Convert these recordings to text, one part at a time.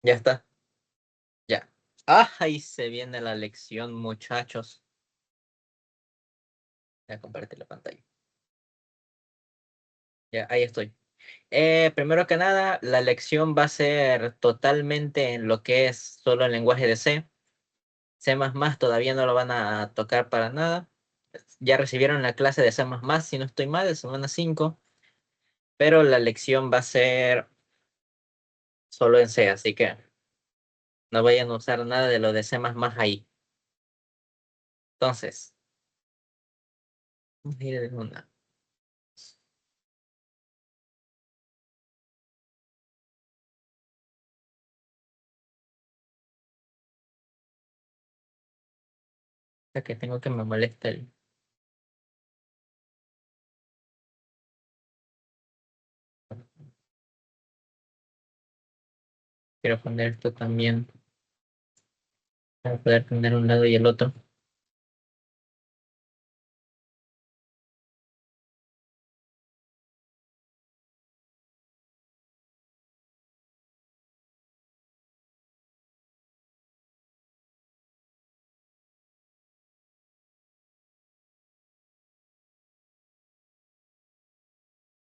Ya está, ya. Ah, ahí se viene la lección, muchachos. Voy a compartir la pantalla. Ya, ahí estoy. Primero que nada, la lección va a ser totalmente en lo que es solo el lenguaje de C. C++ todavía no lo van a tocar para nada. Ya recibieron la clase de C++, si no estoy mal, de semana 5, pero la lección va a ser solo en C, así que no vayan a usar nada de lo de C++ ahí. Entonces, vamos a ir de una. Ya que tengo que me molesta el... Quiero poner esto también para poder tener un lado y el otro.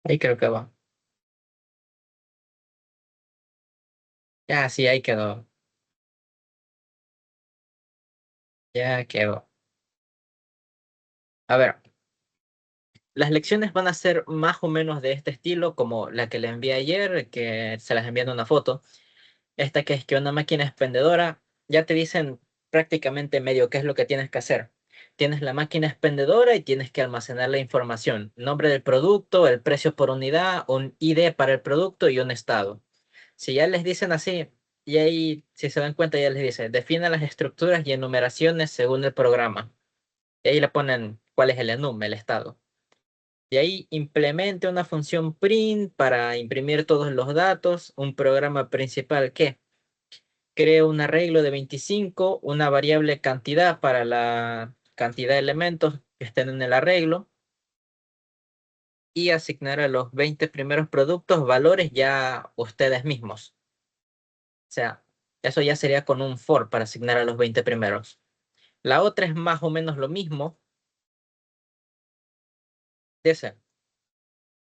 Ahí creo que va. Ya, sí, ahí quedó. Ya quedó. A ver, las lecciones van a ser más o menos de este estilo, como la que le envié ayer, que se las envié en una foto. Esta que es que una máquina expendedora, ya te dicen prácticamente medio qué es lo que tienes que hacer. Tienes la máquina expendedora y tienes que almacenar la información, nombre del producto, el precio por unidad, un ID para el producto y un estado. Si ya les dicen así, y ahí, si se dan cuenta, ya les dice, define las estructuras y enumeraciones según el programa. Y ahí le ponen cuál es el enum, el estado. Y ahí implemente una función print para imprimir todos los datos, un programa principal que creo un arreglo de 25, una variable cantidad para la cantidad de elementos que estén en el arreglo y asignar a los 20 primeros productos valores ya ustedes mismos. O sea, eso ya sería con un for para asignar a los 20 primeros. La otra es más o menos lo mismo. Dice,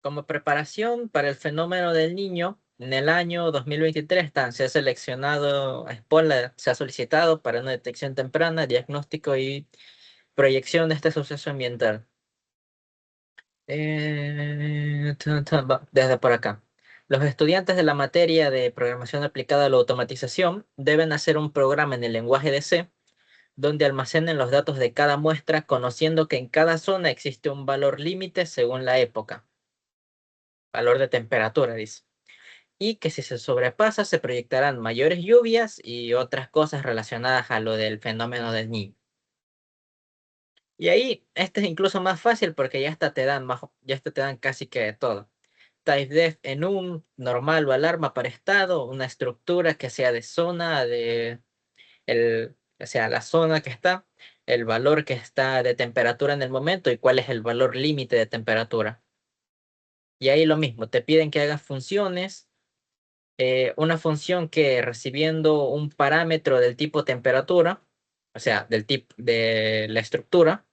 como preparación para el fenómeno del niño, en el año 2023 se ha seleccionado, se ha solicitado para una detección temprana, diagnóstico y proyección de este suceso ambiental. Desde por acá. Los estudiantes de la materia de programación aplicada a la automatización deben hacer un programa en el lenguaje de C donde almacenen los datos de cada muestra, conociendo que en cada zona existe un valor límite según la época, valor de temperatura, dice, y que si se sobrepasa se proyectarán mayores lluvias y otras cosas relacionadas a lo del fenómeno del Niño. Y ahí, este es incluso más fácil porque ya hasta te dan ya hasta te dan casi que todo. Typedef en un normal o alarma para estado, una estructura que sea de zona, o sea, la zona que está, el valor que está de temperatura en el momento y cuál es el valor límite de temperatura. Y ahí lo mismo, te piden que hagas funciones, una función que recibiendo un parámetro del tipo temperatura, o sea, del tipo de la estructura,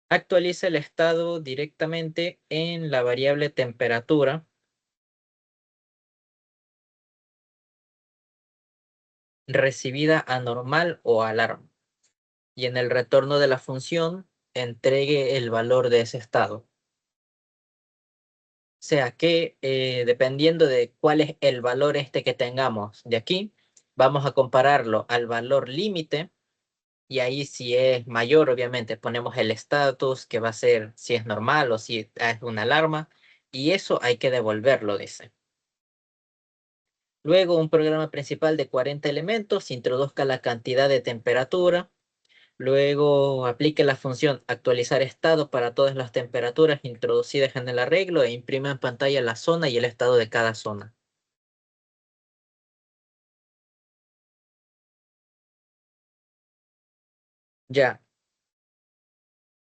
actualiza el estado directamente en la variable temperatura recibida a normal o alarma. Y en el retorno de la función entregue el valor de ese estado. O sea que dependiendo de cuál es el valor este que tengamos de aquí, vamos a compararlo al valor límite y ahí si es mayor, obviamente ponemos el estatus que va a ser si es normal o si es una alarma y eso hay que devolverlo, dice. Luego un programa principal de 40 elementos introduzca la cantidad de temperatura. Luego aplique la función actualizar estado para todas las temperaturas introducidas en el arreglo e imprima en pantalla la zona y el estado de cada zona. Ya,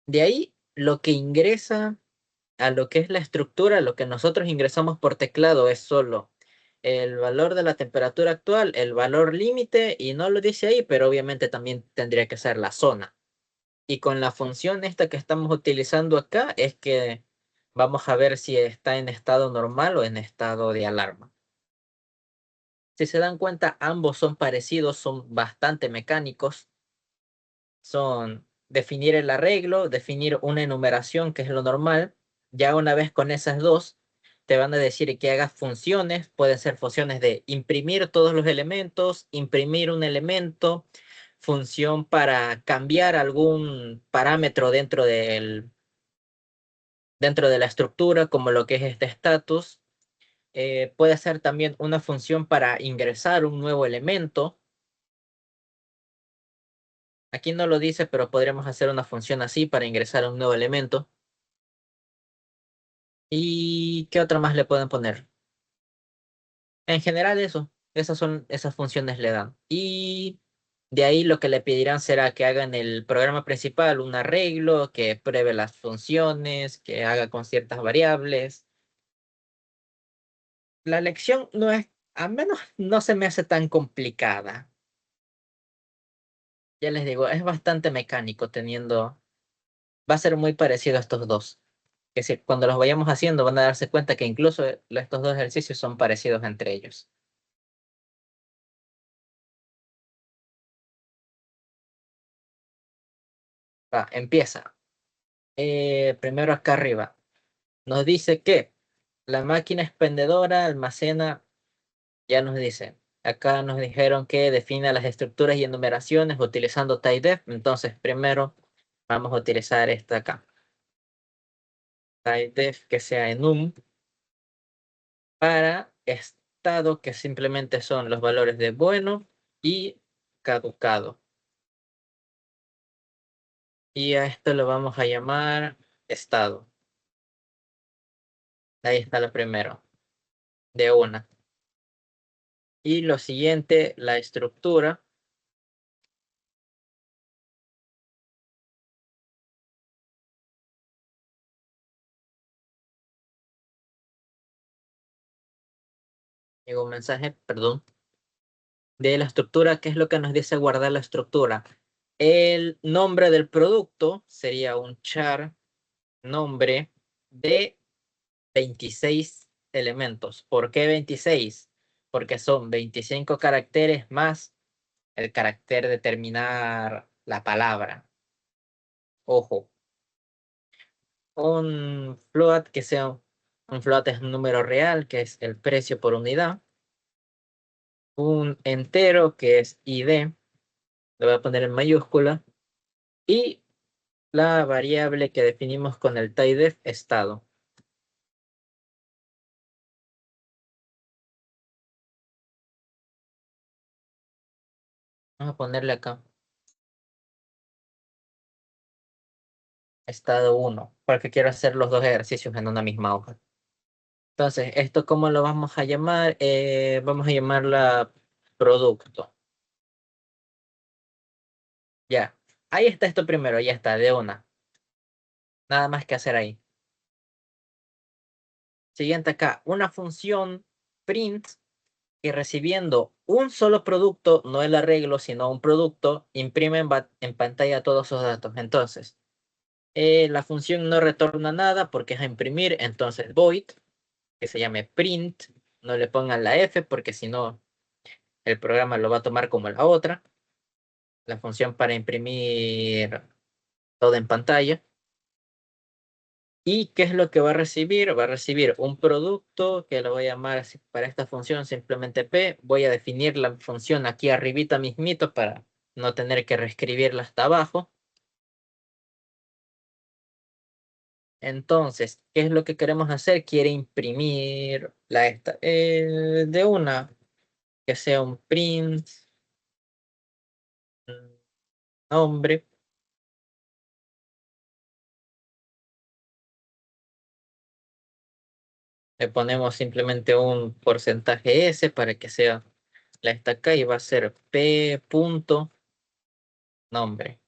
de ahí lo que ingresa a lo que es la estructura, lo que nosotros ingresamos por teclado es solo el valor de la temperatura actual, el valor límite, y no lo dice ahí, pero obviamente también tendría que ser la zona. Y con la función esta que estamos utilizando acá es que vamos a ver si está en estado normal o en estado de alarma. Si se dan cuenta, ambos son parecidos, son bastante mecánicos. Son definir el arreglo, definir una enumeración, que es lo normal. Ya una vez con esas dos, te van a decir que hagas funciones. Pueden ser funciones de imprimir todos los elementos, imprimir un elemento, función para cambiar algún parámetro dentro de la estructura, como lo que es este status. Puede ser también una función para ingresar un nuevo elemento. Aquí no lo dice, pero podríamos hacer una función así para ingresar un nuevo elemento. ¿Y qué otra más le pueden poner? En general eso, esas funciones le dan. Y de ahí lo que le pedirán será que haga en el programa principal un arreglo, que pruebe las funciones, que haga con ciertas variables. La lección no es, al menos no se me hace tan complicada. Ya les digo, es bastante mecánico va a ser muy parecido a estos dos. Que si, cuando los vayamos haciendo van a darse cuenta que incluso estos dos ejercicios son parecidos entre ellos. Va, empieza. Primero acá arriba. Nos dice que la máquina expendedora almacena, ya nos dice. Acá nos dijeron que defina las estructuras y enumeraciones utilizando typedef. Entonces, primero vamos a utilizar esta acá. Typedef que sea enum para estado, que simplemente son los valores de bueno y caducado. Y a esto lo vamos a llamar estado. Ahí está lo primero, de una. Y lo siguiente, la estructura. Llegó un mensaje, perdón, de la estructura. ¿Qué es lo que nos dice guardar la estructura? El nombre del producto sería un char nombre de 26 elementos. ¿Por qué 26? Porque son 25 caracteres más el carácter de terminar la palabra. Ojo, un float que sea un float es un número real, que es el precio por unidad. Un entero, que es ID, lo voy a poner en mayúscula. Y la variable que definimos con el typedef, estado. Vamos a ponerle acá, estado 1, porque quiero hacer los dos ejercicios en una misma hoja. Entonces, ¿esto cómo lo vamos a llamar? Vamos a llamarla producto. Ya, ahí está esto primero, ya está, de una. Nada más que hacer ahí. Siguiente acá, una función print que recibiendo un solo producto, no el arreglo, sino un producto, imprime en pantalla todos esos datos. Entonces, la función no retorna nada porque es a imprimir, entonces void, que se llame print, no le pongan la F porque si no el programa lo va a tomar como la otra, la función para imprimir todo en pantalla. ¿Y qué es lo que va a recibir? Va a recibir un producto que lo voy a llamar así para esta función simplemente P. Voy a definir la función aquí arribita mismito para no tener que reescribirla hasta abajo. Entonces, ¿qué es lo que queremos hacer? Quiere imprimir de una, que sea un print, nombre. Le ponemos simplemente un porcentaje S para que sea la estaca y va a ser P punto nombre.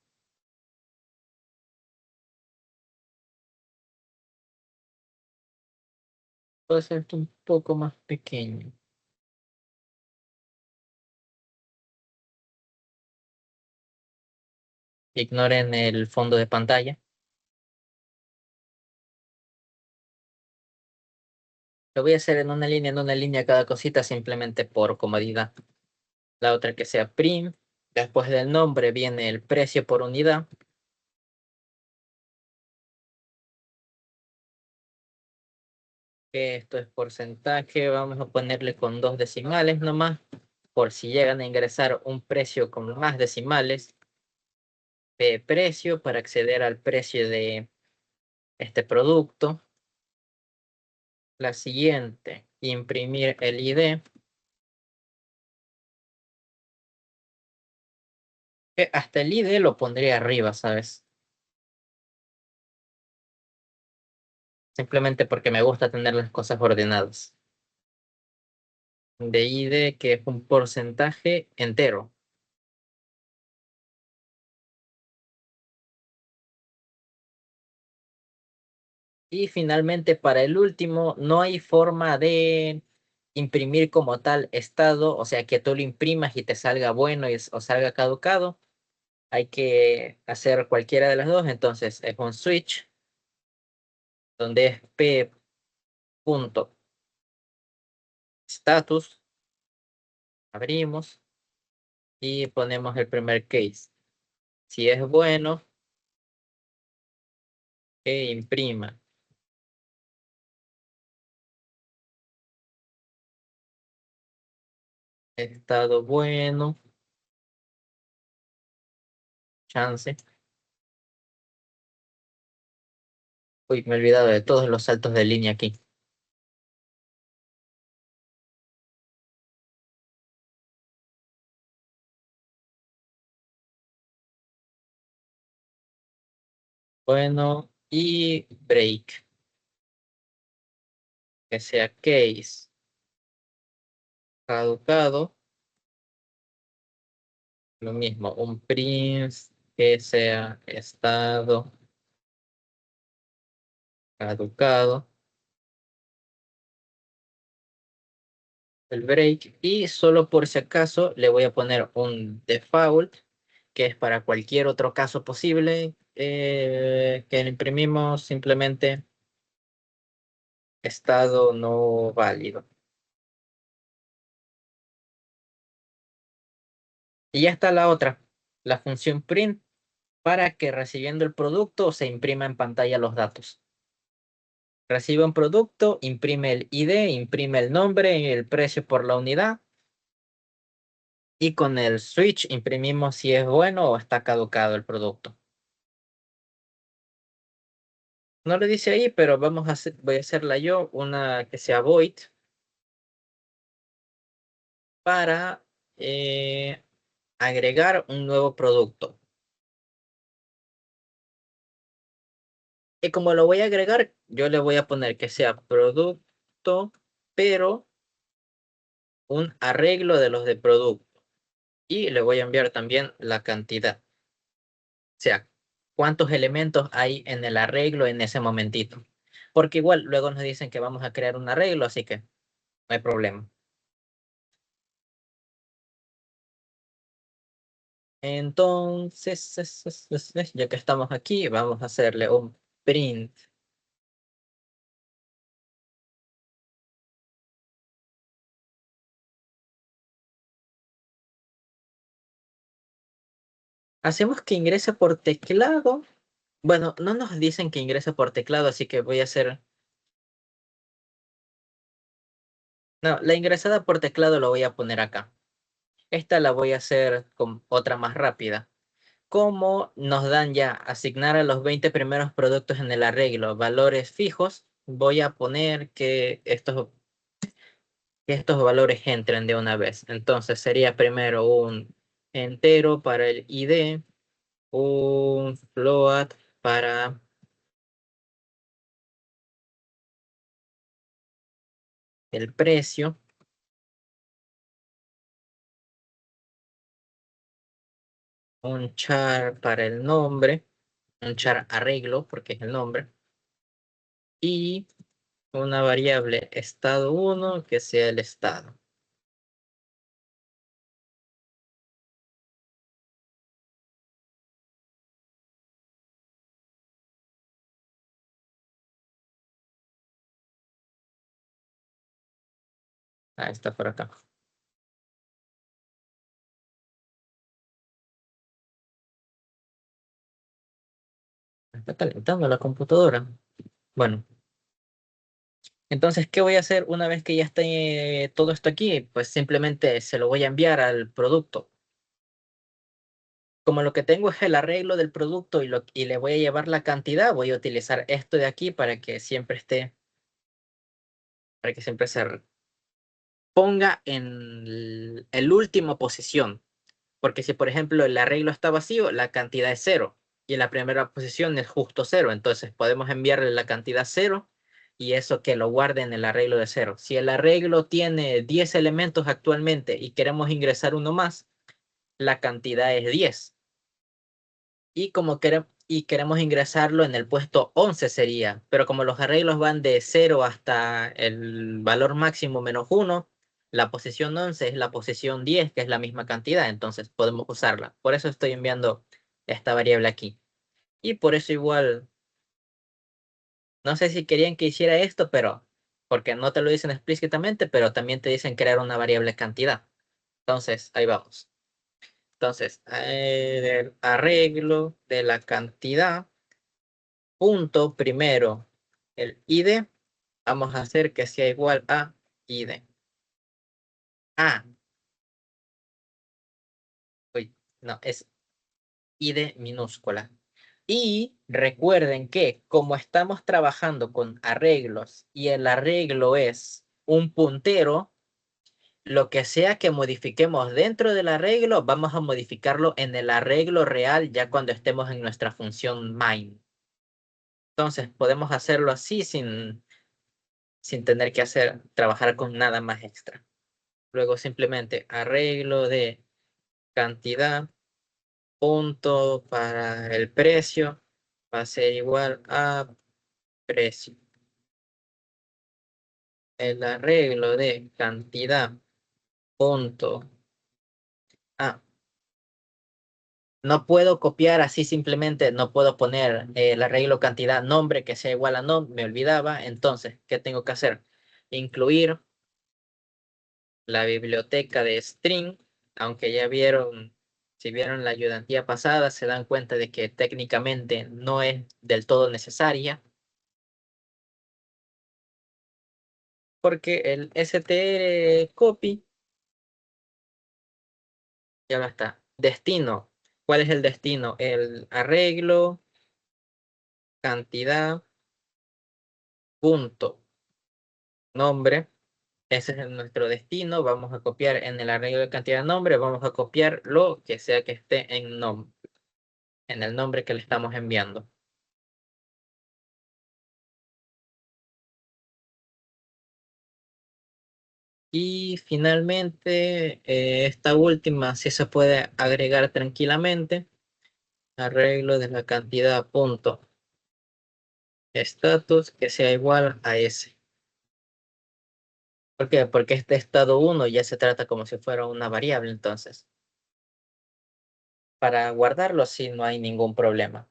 Puede ser un poco más pequeño. Ignoren el fondo de pantalla. Lo voy a hacer en una línea cada cosita simplemente por comodidad. La otra que sea prim. Después del nombre viene el precio por unidad. Que esto es porcentaje. Vamos a ponerle con 2 decimales nomás. Por si llegan a ingresar un precio con más decimales. P precio para acceder al precio de este producto. La siguiente, imprimir el ID. Que hasta el ID lo pondría arriba, ¿sabes? Simplemente porque me gusta tener las cosas ordenadas. De ID, que es un porcentaje entero. Y finalmente, para el último, no hay forma de imprimir como tal estado, o sea, que tú lo imprimas y te salga bueno o salga caducado. Hay que hacer cualquiera de las dos, entonces es un switch, donde es p punto status, abrimos y ponemos el primer case. Si es bueno, que imprima. Estado bueno, chance. Uy, me he olvidado de todos los saltos de línea aquí. Bueno, y break, que sea case caducado. Lo mismo, un print que sea estado caducado. El break y solo por si acaso le voy a poner un default que es para cualquier otro caso posible que le imprimimos simplemente estado no válido. Y ya está la otra, la función print para que recibiendo el producto se imprima en pantalla los datos. Recibe un producto, imprime el ID, imprime el nombre y el precio por la unidad. Y con el switch imprimimos si es bueno o está caducado el producto. No lo dice ahí, pero voy a hacerla yo, una que sea void para agregar un nuevo producto. Y como lo voy a agregar, yo le voy a poner que sea producto, pero un arreglo de los de producto. Y le voy a enviar también la cantidad. O sea, cuántos elementos hay en el arreglo en ese momentito. Porque igual luego nos dicen que vamos a crear un arreglo, así que no hay problema. Entonces, ya que estamos aquí, vamos a hacerle un print. Hacemos que ingrese por teclado. Bueno, no nos dicen que ingrese por teclado, así que voy a hacer... No, la ingresada por teclado lo voy a poner acá. Esta la voy a hacer con otra más rápida. Como nos dan ya asignar a los 20 primeros productos en el arreglo valores fijos, voy a poner que estos valores entren de una vez. Entonces sería primero un entero para el ID, un float para el precio, un char para el nombre, un char arreglo porque es el nombre, y una variable estado 1 que sea el estado. Ah, está por acá. Está calentando la computadora. Bueno, entonces, ¿qué voy a hacer una vez que ya esté todo esto aquí? Pues simplemente se lo voy a enviar al producto. Como lo que tengo es el arreglo del producto y le voy a llevar la cantidad, voy a utilizar esto de aquí para que siempre se ponga en el último posición. Porque si, por ejemplo, el arreglo está vacío, la cantidad es cero. Y en la primera posición es justo cero. Entonces podemos enviarle la cantidad cero y eso que lo guarde en el arreglo de cero. Si el arreglo tiene 10 elementos actualmente y queremos ingresar uno más, la cantidad es 10. Y queremos ingresarlo en el puesto 11 sería. Pero como los arreglos van de cero hasta el valor máximo menos uno, la posición 11 es la posición 10, que es la misma cantidad. Entonces podemos usarla. Por eso estoy enviando esta variable aquí. Y por eso igual, no sé si querían que hiciera esto, pero porque no te lo dicen explícitamente, pero también te dicen crear una variable cantidad. Entonces, ahí vamos. Entonces, el arreglo de la cantidad, punto primero, el ID, vamos a hacer que sea igual a ID. Ah, uy, no, es ID minúscula. Y recuerden que como estamos trabajando con arreglos y el arreglo es un puntero, lo que sea que modifiquemos dentro del arreglo, vamos a modificarlo en el arreglo real ya cuando estemos en nuestra función main. Entonces podemos hacerlo así sin tener que trabajar con nada más extra. Luego simplemente arreglo de cantidad, punto para el precio, va a ser igual a precio. El arreglo de cantidad, punto. Ah, no puedo copiar así simplemente, no puedo poner el arreglo cantidad nombre que sea igual a no, me olvidaba. Entonces, ¿qué tengo que hacer? Incluir la biblioteca de string, aunque ya vieron, si vieron la ayudantía pasada, se dan cuenta de que técnicamente no es del todo necesaria, porque el str copy ya va está. Destino. ¿Cuál es el destino? El arreglo, cantidad, punto, nombre. Ese es nuestro destino. Vamos a copiar en el arreglo de cantidad de nombre, vamos a copiar lo que sea que esté en el nombre que le estamos enviando. Y finalmente, esta última sí se puede agregar tranquilamente. Arreglo de la cantidad punto estatus que sea igual a ese. ¿Por qué? Porque este estado 1 ya se trata como si fuera una variable, entonces. Para guardarlo sí no hay ningún problema.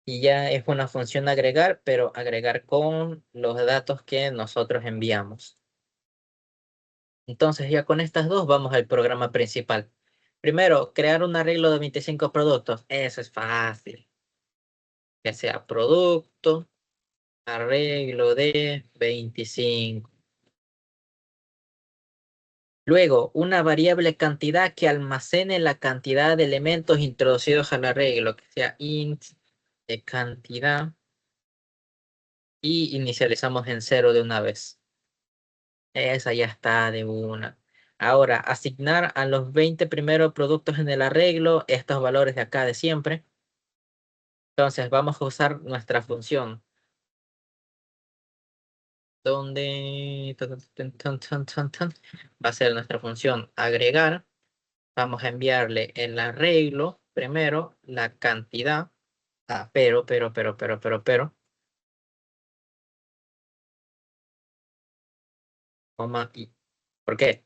Y ya es una función agregar, pero agregar con los datos que nosotros enviamos. Entonces ya con estas dos vamos al programa principal. Primero, crear un arreglo de 25 productos. Eso es fácil. Que sea producto, arreglo de 25. Luego, una variable cantidad que almacene la cantidad de elementos introducidos al arreglo, que sea int de cantidad y inicializamos en 0 de una vez. Esa ya está de una. Ahora, asignar a los 20 primeros productos en el arreglo estos valores de acá de siempre. Entonces, vamos a usar nuestra función donde va a ser nuestra función agregar. Vamos a enviarle el arreglo primero, la cantidad, pero, coma y. ¿Por qué?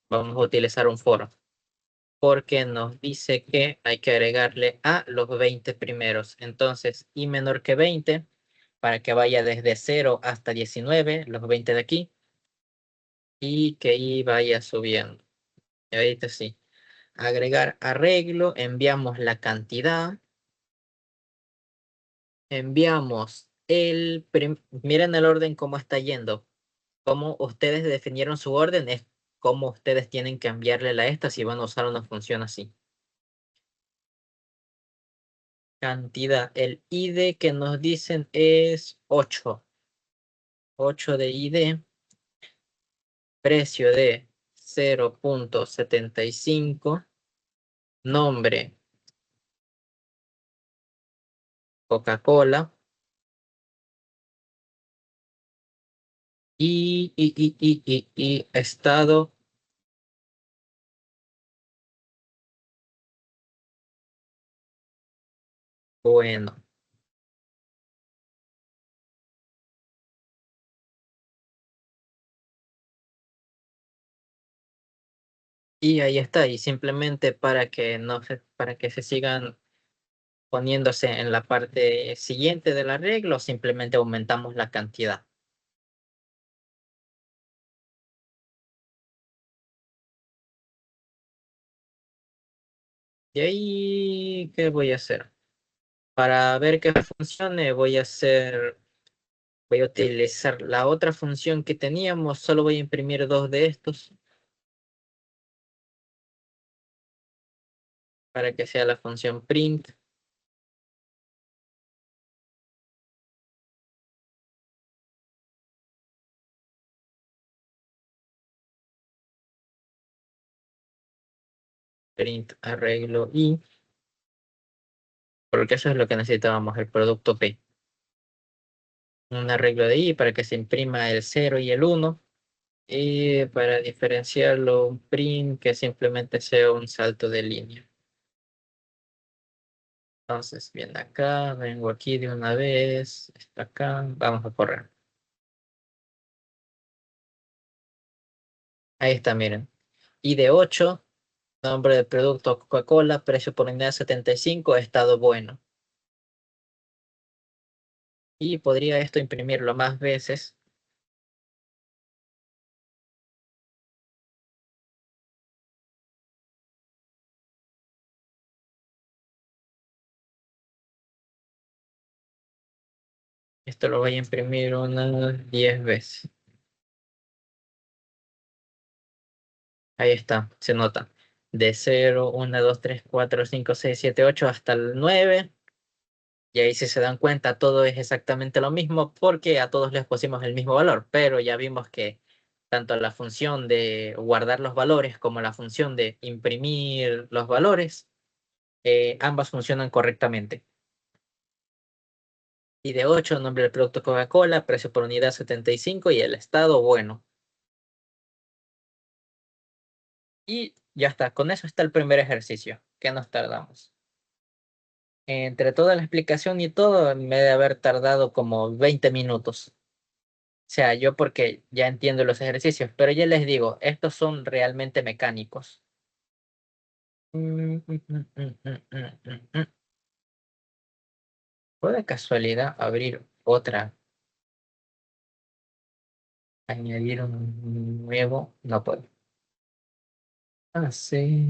Vamos a utilizar un for, porque nos dice que hay que agregarle a los 20 primeros. Entonces, y menor que 20, para que vaya desde 0 hasta 19, los 20 de aquí. y que y vaya subiendo. Y ahorita sí. Agregar arreglo, enviamos la cantidad, enviamos miren el orden cómo está yendo. Cómo ustedes definieron su orden es cómo ustedes tienen que enviarle la esta si van a usar una función así. Cantidad, el ID que nos dicen es 8. 8 de ID, precio de 0.75, nombre Coca-Cola y estado bueno. Y ahí está, y simplemente para que no se, para que se sigan poniéndose en la parte siguiente del arreglo, simplemente aumentamos la cantidad. Y ahí, ¿qué voy a hacer? Para ver que funcione, voy a utilizar la otra función que teníamos, solo voy a imprimir dos de estos para que sea la función print. Print arreglo y, porque eso es lo que necesitábamos, el producto P. Un arreglo de I para que se imprima el 0 y el 1. Y para diferenciarlo, un print que simplemente sea un salto de línea. Entonces, bien acá, vengo aquí de una vez, está acá, vamos a correr. Ahí está, miren. Y de 8, nombre del producto Coca-Cola, precio por unidad 75, estado bueno. Y podría esto imprimirlo más veces. Esto lo voy a imprimir unas 10 veces. Ahí está, se nota. De 0, 1, 2, 3, 4, 5, 6, 7, 8 hasta el 9. Y ahí si se dan cuenta, todo es exactamente lo mismo porque a todos les pusimos el mismo valor. Pero ya vimos que tanto la función de guardar los valores como la función de imprimir los valores, ambas funcionan correctamente. Y de 8, nombre del producto Coca-Cola, precio por unidad 75 y el estado bueno. Y ya está, con eso está el primer ejercicio. ¿Qué nos tardamos? Entre toda la explicación y todo, me debe haber tardado como 20 minutos. O sea, yo porque ya entiendo los ejercicios, pero ya les digo, estos son realmente mecánicos. Mm, mm, mm, mm, mm, mm, mm. ¿Puedo de casualidad abrir otra, añadir un nuevo? No puedo. Ah, sí.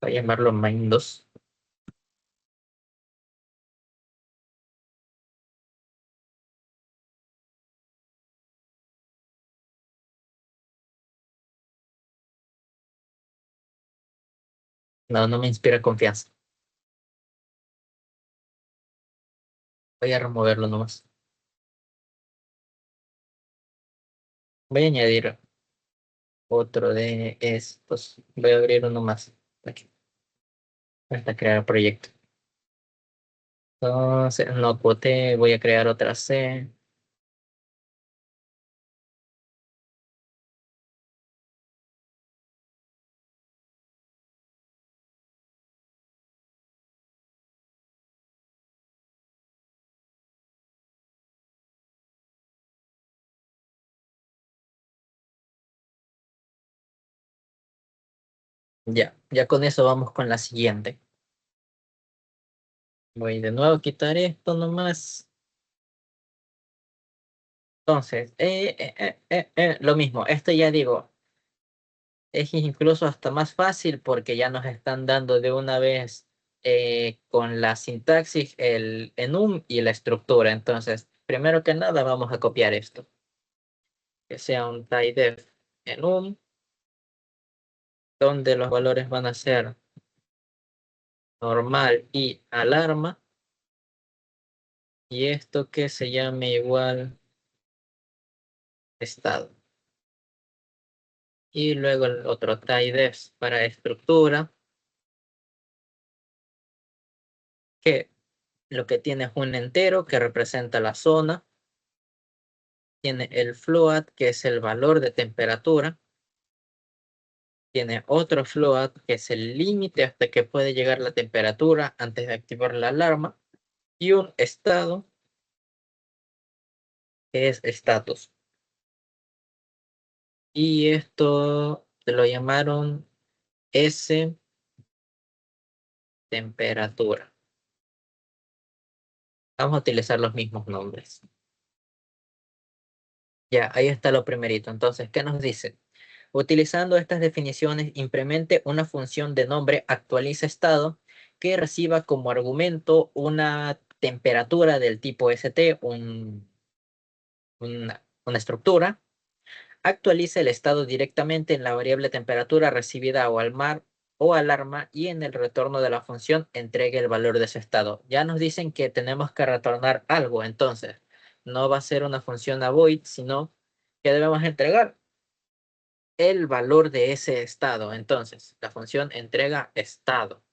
Voy a llamarlo Main 2. No, no me inspira confianza. Voy a removerlo nomás. Voy a añadir otro de estos. Voy a abrir uno más. Aquí, hasta crear proyecto. Entonces, no quote, voy a crear otra C. Ya con eso vamos con la siguiente. Voy de nuevo a quitar esto nomás. Entonces, lo mismo, esto ya digo, es incluso hasta más fácil porque ya nos están dando de una vez con la sintaxis, el enum y la estructura. Entonces, primero que nada vamos a copiar esto, que sea un typedef enum, donde los valores van a ser normal y alarma, y esto que se llame igual estado. Y luego el otro typedef para estructura, que lo que tiene es un entero que representa la zona, tiene el float, que es el valor de temperatura, tiene otro float, que es el límite hasta que puede llegar la temperatura antes de activar la alarma, y un estado, que es status. Y esto lo llamaron S temperatura. Vamos a utilizar los mismos nombres. Ya, ahí está lo primerito. Entonces, ¿qué nos dice? Utilizando estas definiciones, implemente una función de nombre actualiza estado que reciba como argumento una temperatura del tipo ST, una estructura. Actualiza el estado directamente en la variable temperatura recibida o al mar o alarma y en el retorno de la función entregue el valor de ese estado. Ya nos dicen que tenemos que retornar algo, entonces no va a ser una función avoid, sino que debemos entregar el valor de ese estado. Entonces, la función entrega estado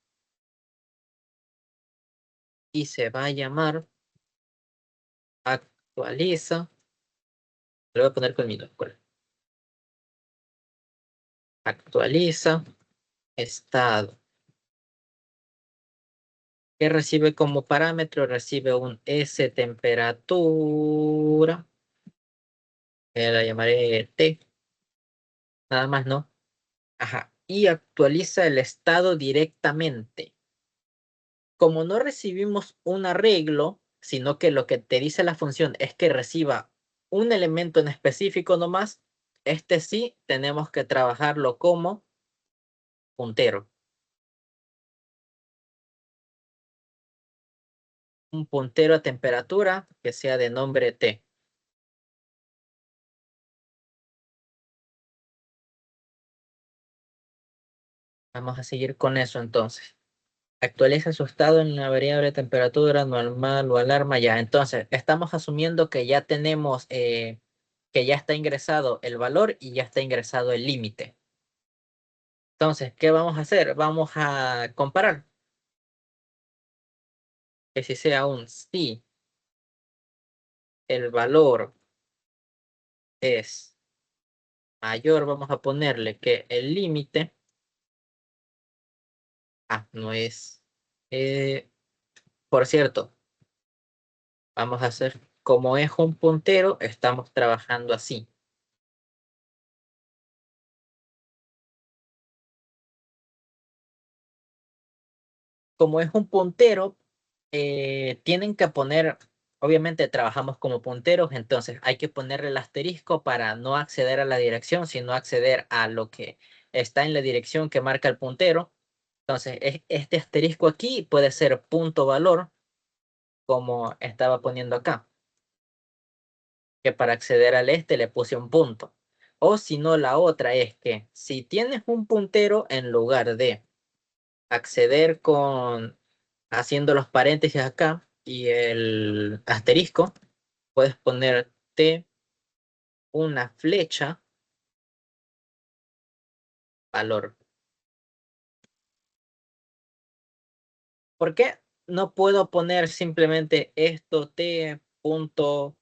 y se va a llamar actualiza. Le voy a poner con minúscula. Actualiza estado. Que recibe como parámetro, recibe un S temperatura. Que la llamaré T. Nada más, ¿no? Ajá. Y actualiza el estado directamente. Como no recibimos un arreglo, sino que lo que te dice la función es que reciba un elemento en específico nomás, este sí tenemos que trabajarlo como puntero. Un puntero a temperatura que sea de nombre T. Vamos a seguir con eso entonces. Actualiza su estado en la variable temperatura normal o alarma ya. Entonces, estamos asumiendo que ya tenemos, que ya está ingresado el valor y ya está ingresado el límite. Entonces, ¿qué vamos a hacer? Vamos a comparar que si sea un sí, el valor es mayor, vamos a ponerle que el límite. No es. eh, por cierto, vamos a hacer, como es un puntero, estamos trabajando así. Como es un puntero, tienen que poner, obviamente trabajamos como punteros, entonces hay que ponerle el asterisco para no acceder a la dirección, sino acceder a lo que está en la dirección que marca el puntero. Entonces, este asterisco aquí puede ser punto valor, como estaba poniendo acá, que para acceder al este le puse un punto. O si no, la otra es que si tienes un puntero, en lugar de acceder con haciendo los paréntesis acá y el asterisco, puedes ponerte una flecha valor. ¿Por qué no puedo poner simplemente esto t punto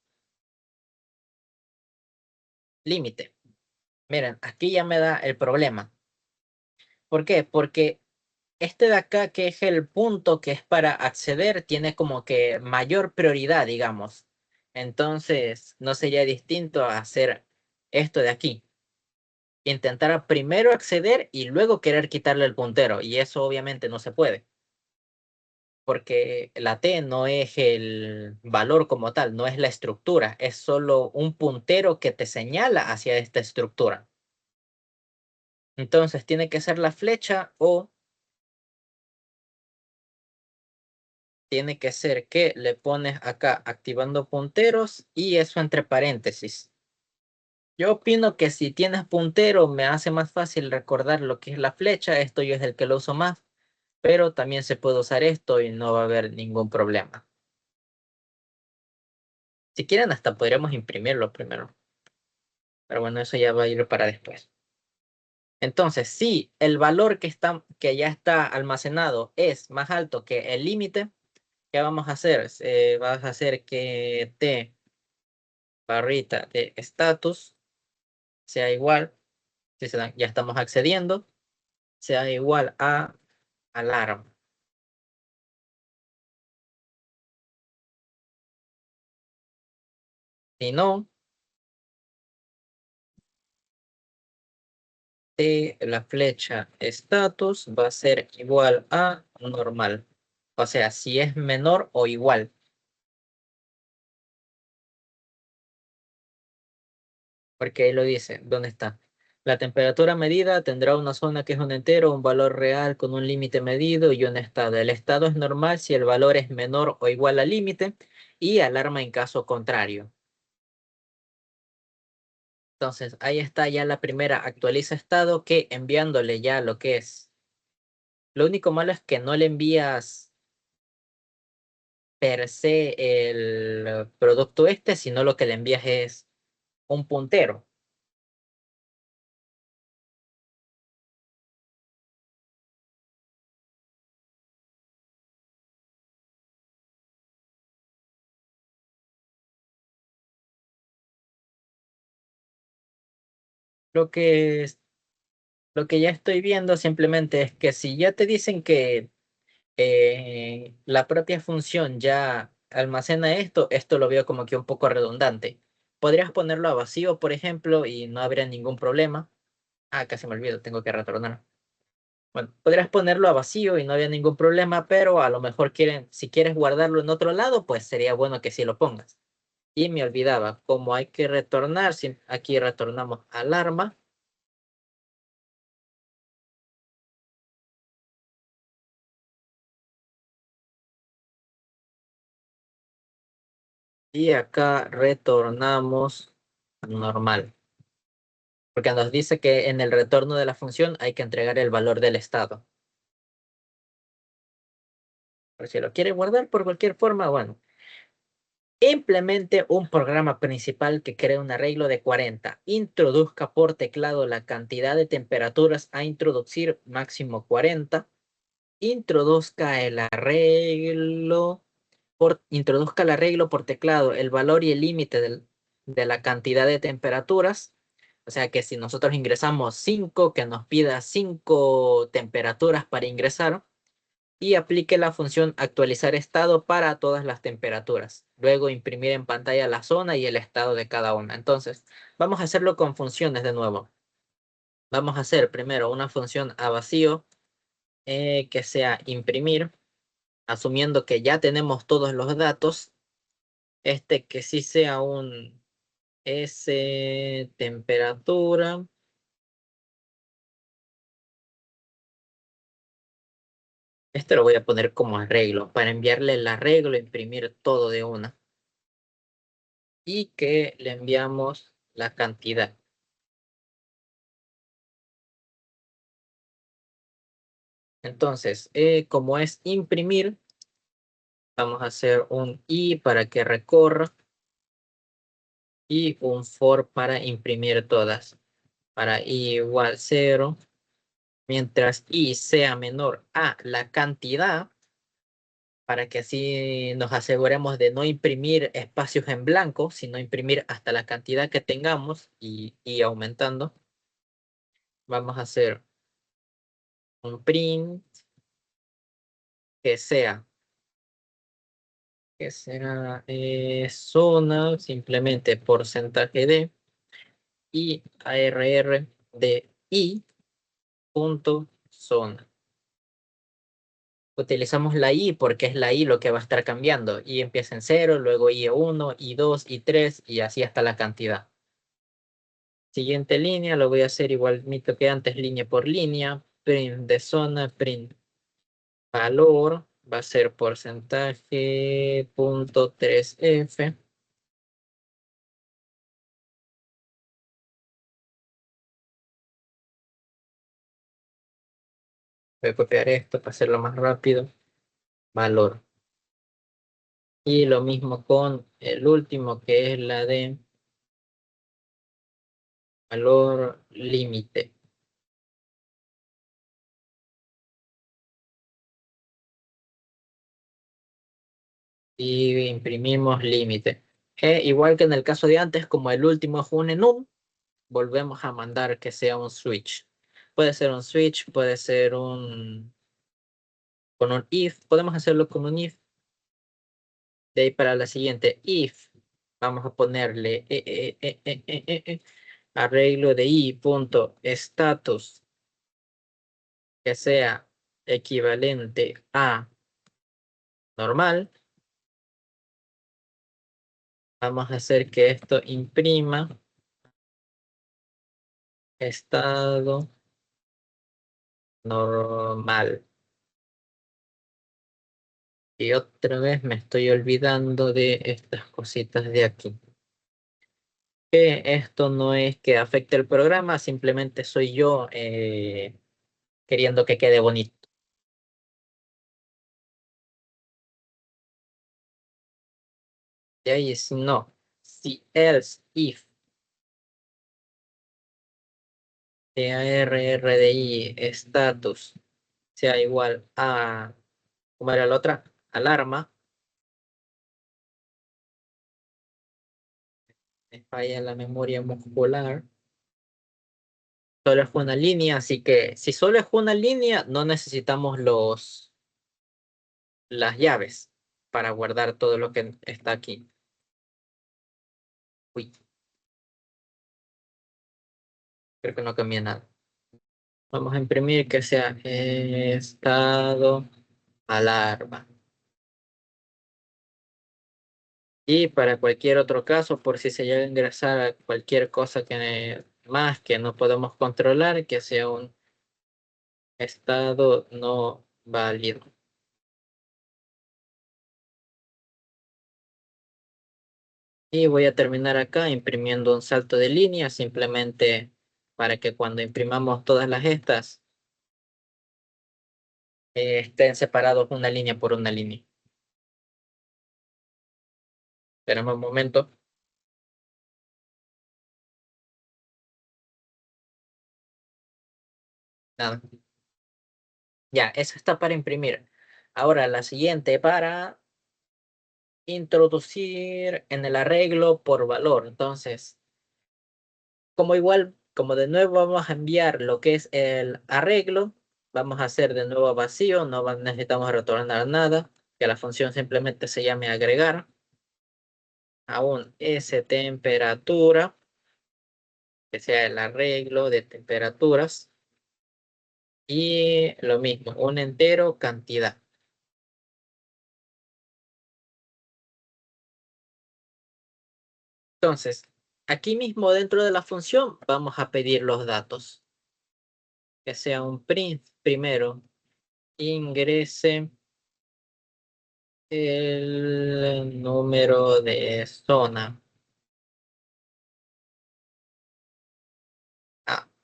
límite? Miren, aquí ya me da el problema. ¿Por qué? Porque este de acá, que es el punto que es para acceder, tiene como que mayor prioridad, digamos. Entonces, no sería distinto a hacer esto de aquí. intentara primero acceder y luego querer quitarle el puntero. Y eso obviamente no se puede. Porque la T no es el valor como tal, no es la estructura, es solo un puntero que te señala hacia esta estructura. Entonces tiene que ser la flecha o tiene que ser que le pones acá activando punteros y eso entre paréntesis. Yo opino que si tienes puntero me hace más fácil recordar lo que es la flecha, esto yo es el que lo uso más, pero también se puede usar esto y no va a haber ningún problema. Si quieren hasta podríamos imprimirlo primero, pero bueno, eso ya va a ir para después. Entonces, si el valor que ya está almacenado es más alto que el límite, ¿qué vamos a hacer? Vas a hacer que T barrita de status sea igual, si ya estamos accediendo, sea igual a alarma. Si no, la flecha status va a ser igual a normal. O sea, si es menor o igual. Porque ahí lo dice, ¿dónde está? La temperatura medida tendrá una zona que es un entero, un valor real con un límite medido y un estado. El estado es normal si el valor es menor o igual al límite y alarma en caso contrario. Entonces, ahí está ya la primera actualiza estado que enviándole ya lo que es. Lo único malo es que no le envías per se el producto este, sino lo que le envías es un puntero. Lo que, lo que ya estoy viendo simplemente es que si ya te dicen que la propia función ya almacena esto, esto lo veo como que un poco redundante. Podrías ponerlo a vacío, por ejemplo, y no habría ningún problema. Ah, casi me olvido, tengo que retornar. Bueno, podrías ponerlo a vacío y no había ningún problema, pero a lo mejor si quieres guardarlo en otro lado, pues sería bueno que sí lo pongas. Y me olvidaba, como hay que retornar, aquí retornamos alarma. Y acá retornamos normal. Porque nos dice que en el retorno de la función hay que entregar el valor del estado. Pero si lo quiere guardar por cualquier forma, bueno. Implemente un programa principal que cree un arreglo de 40. Introduzca por teclado la cantidad de temperaturas a introducir, máximo 40. Introduzca el arreglo por teclado, el valor y el límite de la cantidad de temperaturas. O sea que si nosotros ingresamos 5, que nos pida 5 temperaturas para ingresar y aplique la función actualizar estado para todas las temperaturas. Luego imprimir en pantalla la zona y el estado de cada una. Entonces, vamos a hacerlo con funciones de nuevo. Vamos a hacer primero una función a vacío que sea imprimir, asumiendo que ya tenemos todos los datos. Que sí sea un S temperatura. Esto lo voy a poner como arreglo para enviarle el arreglo, imprimir todo de una y que le enviamos la cantidad. Entonces, como es imprimir, vamos a hacer un i para que recorra y un for para imprimir todas. Para i igual 0, mientras i sea menor a la cantidad, para que así nos aseguremos de no imprimir espacios en blanco, sino imprimir hasta la cantidad que tengamos y aumentando. Vamos a hacer un print que sea, que será zona, simplemente porcentaje de y ARR de i punto zona. Utilizamos la i porque es la i lo que va a estar cambiando. I empieza en 0, luego i1, i2, i3 y así hasta la cantidad. Siguiente línea, lo voy a hacer igual que antes, línea por línea. Print de zona, print valor, va a ser porcentaje punto 3f. Voy a copiar esto para hacerlo más rápido. Valor. Y lo mismo con el último, que es la de valor límite. Y imprimimos límite. Igual que en el caso de antes, como el último es un enum, volvemos a mandar que sea un switch. Puede ser un switch, puede ser con un if. Podemos hacerlo con un if. De ahí para la siguiente, if. Vamos a ponerle arreglo de i punto status que sea equivalente a normal. Vamos a hacer que esto imprima estado normal. Y otra vez me estoy olvidando de estas cositas de aquí. Que esto no es que afecte el programa, simplemente soy yo queriendo que quede bonito. De ahí si no, si else if arrdi status sea igual a, ¿cómo era la otra? Alarma. Me falla la memoria muscular. Solo es una línea, así que si solo es una línea, no necesitamos las llaves para guardar todo lo que está aquí. Uy, creo que no cambié nada. Vamos a imprimir que sea estado alarma. Y para cualquier otro caso, por si se llega a ingresar a cualquier cosa más que no podemos controlar, que sea un estado no válido. Y voy a terminar acá imprimiendo un salto de línea, simplemente para que cuando imprimamos todas las estas, estén separados una línea por una línea. Esperemos un momento. Nada. Ya, esa está para imprimir. Ahora la siguiente para introducir en el arreglo por valor. Entonces, como de nuevo vamos a enviar lo que es el arreglo, vamos a hacer de nuevo vacío, no necesitamos retornar nada, que la función simplemente se llame agregar a un temperatura, que sea el arreglo de temperaturas, y lo mismo, un entero cantidad. Entonces, aquí mismo dentro de la función vamos a pedir los datos, que sea un print primero, ingrese el número de zona.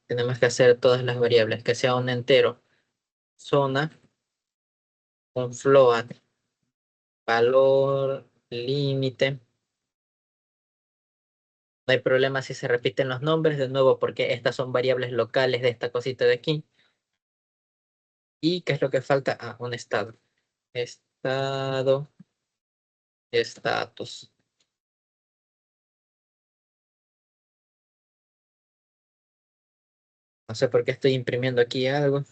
Tenemos que hacer todas las variables, que sea un entero. Zona, un float, valor, límite. No hay problema si se repiten los nombres de nuevo porque estas son variables locales de esta cosita de aquí. ¿Y qué es lo que falta? Un estado. Estado, estatus. No sé por qué estoy imprimiendo aquí algo.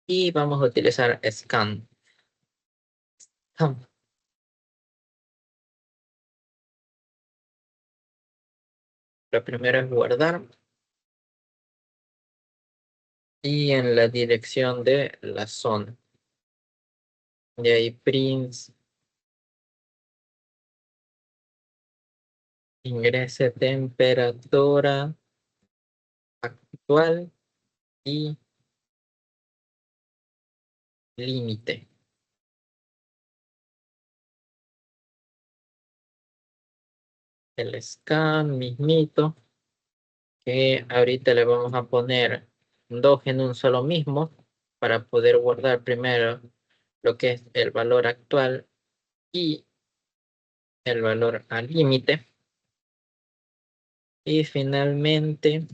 Y vamos a utilizar scan. La primera es guardar y en la dirección de la zona. De ahí prints, ingrese temperatura actual y límite. El scan mismito, que ahorita le vamos a poner dos en un solo mismo para poder guardar primero lo que es el valor actual y el valor al límite. Y finalmente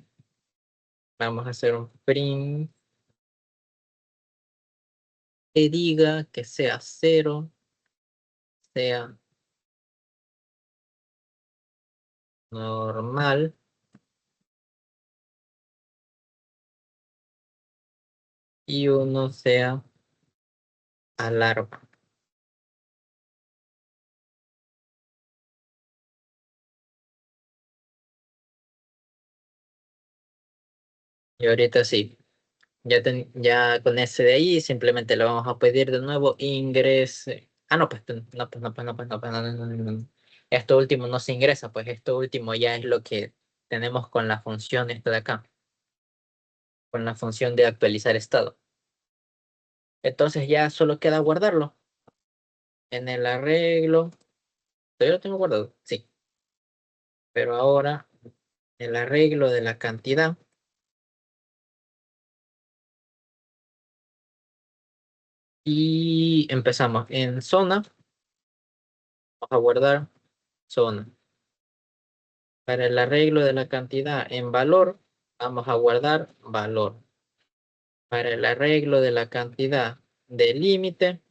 vamos a hacer un print que diga que sea cero, sea normal y uno sea alarma. Y ahorita sí, ya con ese de ahí simplemente le vamos a pedir de nuevo ingrese. Ah, no, pues no. Esto último no se ingresa, pues esto último ya es lo que tenemos con la función esta de acá, con la función de actualizar estado. Entonces ya solo queda guardarlo en el arreglo. Todavía lo tengo guardado, sí, pero ahora el arreglo de la cantidad y empezamos en zona, vamos a guardar zona. Para el arreglo de la cantidad en valor, vamos a guardar valor. Para el arreglo de la cantidad de límite,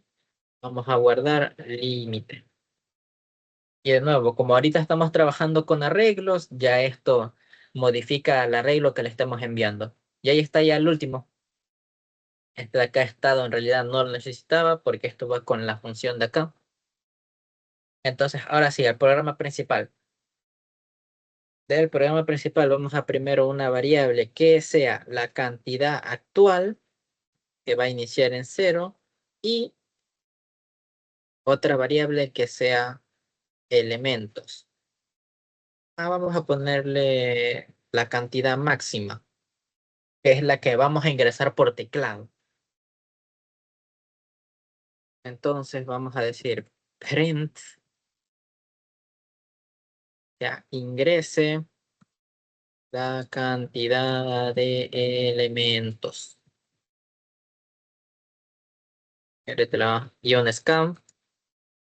vamos a guardar límite. Y de nuevo, como ahorita estamos trabajando con arreglos, ya esto modifica el arreglo que le estamos enviando. Y ahí está ya el último. Este de acá estado en realidad no lo necesitaba porque esto va con la función de acá. Entonces, ahora sí, el programa principal. Del programa principal vamos a primero una variable que sea la cantidad actual, que va a iniciar en cero, y otra variable que sea elementos. Vamos a ponerle la cantidad máxima, que es la que vamos a ingresar por teclado. Entonces vamos a decir print, ya ingrese la cantidad de elementos. Y un scan,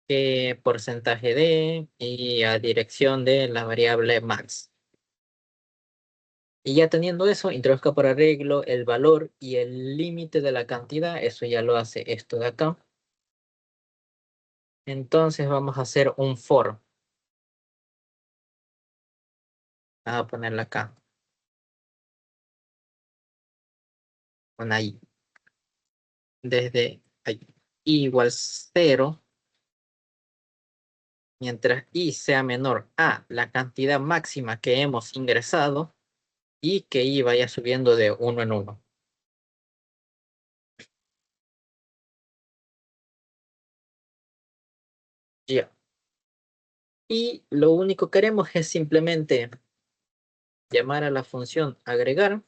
que porcentaje de y a dirección de la variable max. Y ya teniendo eso, introduzca por arreglo el valor y el límite de la cantidad. Eso ya lo hace esto de acá. Entonces vamos a hacer un for. Vamos a ponerla acá. Con ahí. Desde ahí. Igual 0. Mientras i sea menor a la cantidad máxima que hemos ingresado y que i vaya subiendo de uno en uno. Ya. Y lo único que haremos es simplemente llamar a la función agregar.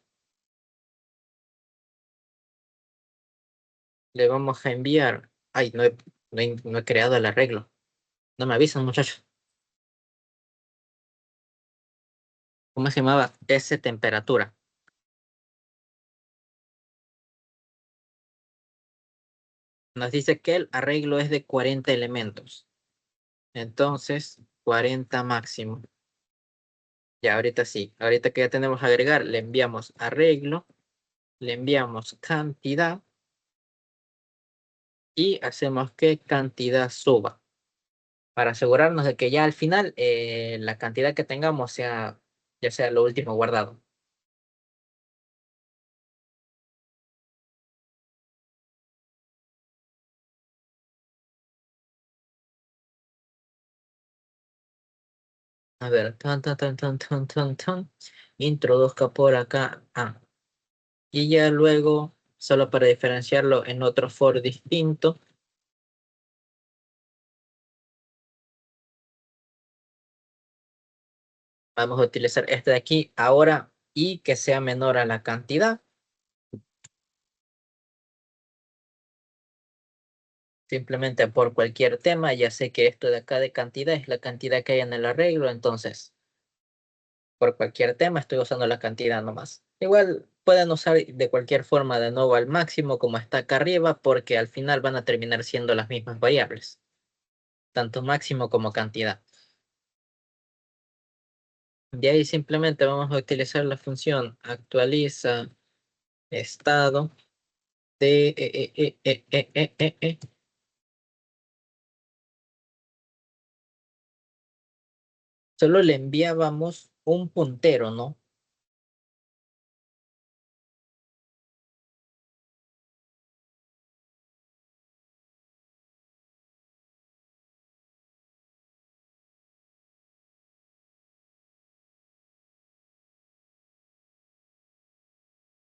Le vamos a enviar. Ay, no he creado el arreglo. No me avisan, muchachos. ¿Cómo se llamaba? S temperatura. Nos dice que el arreglo es de 40 elementos. Entonces, 40 máximo. Ya, ahorita sí. Ahorita que ya tenemos agregar, le enviamos arreglo, le enviamos cantidad y hacemos que cantidad suba. Para asegurarnos de que ya al final la cantidad que tengamos sea, ya sea lo último guardado. A ver, tan. Introduzca por acá A. Y ya luego, solo para diferenciarlo en otro for distinto, vamos a utilizar este de aquí. Ahora, y que sea menor a la cantidad. Simplemente por cualquier tema, ya sé que esto de acá de cantidad es la cantidad que hay en el arreglo, entonces por cualquier tema estoy usando la cantidad nomás. Igual pueden usar de cualquier forma de nuevo al máximo como está acá arriba, porque al final van a terminar siendo las mismas variables, tanto máximo como cantidad. De ahí simplemente vamos a utilizar la función actualiza estado de solo le enviábamos un puntero, ¿no?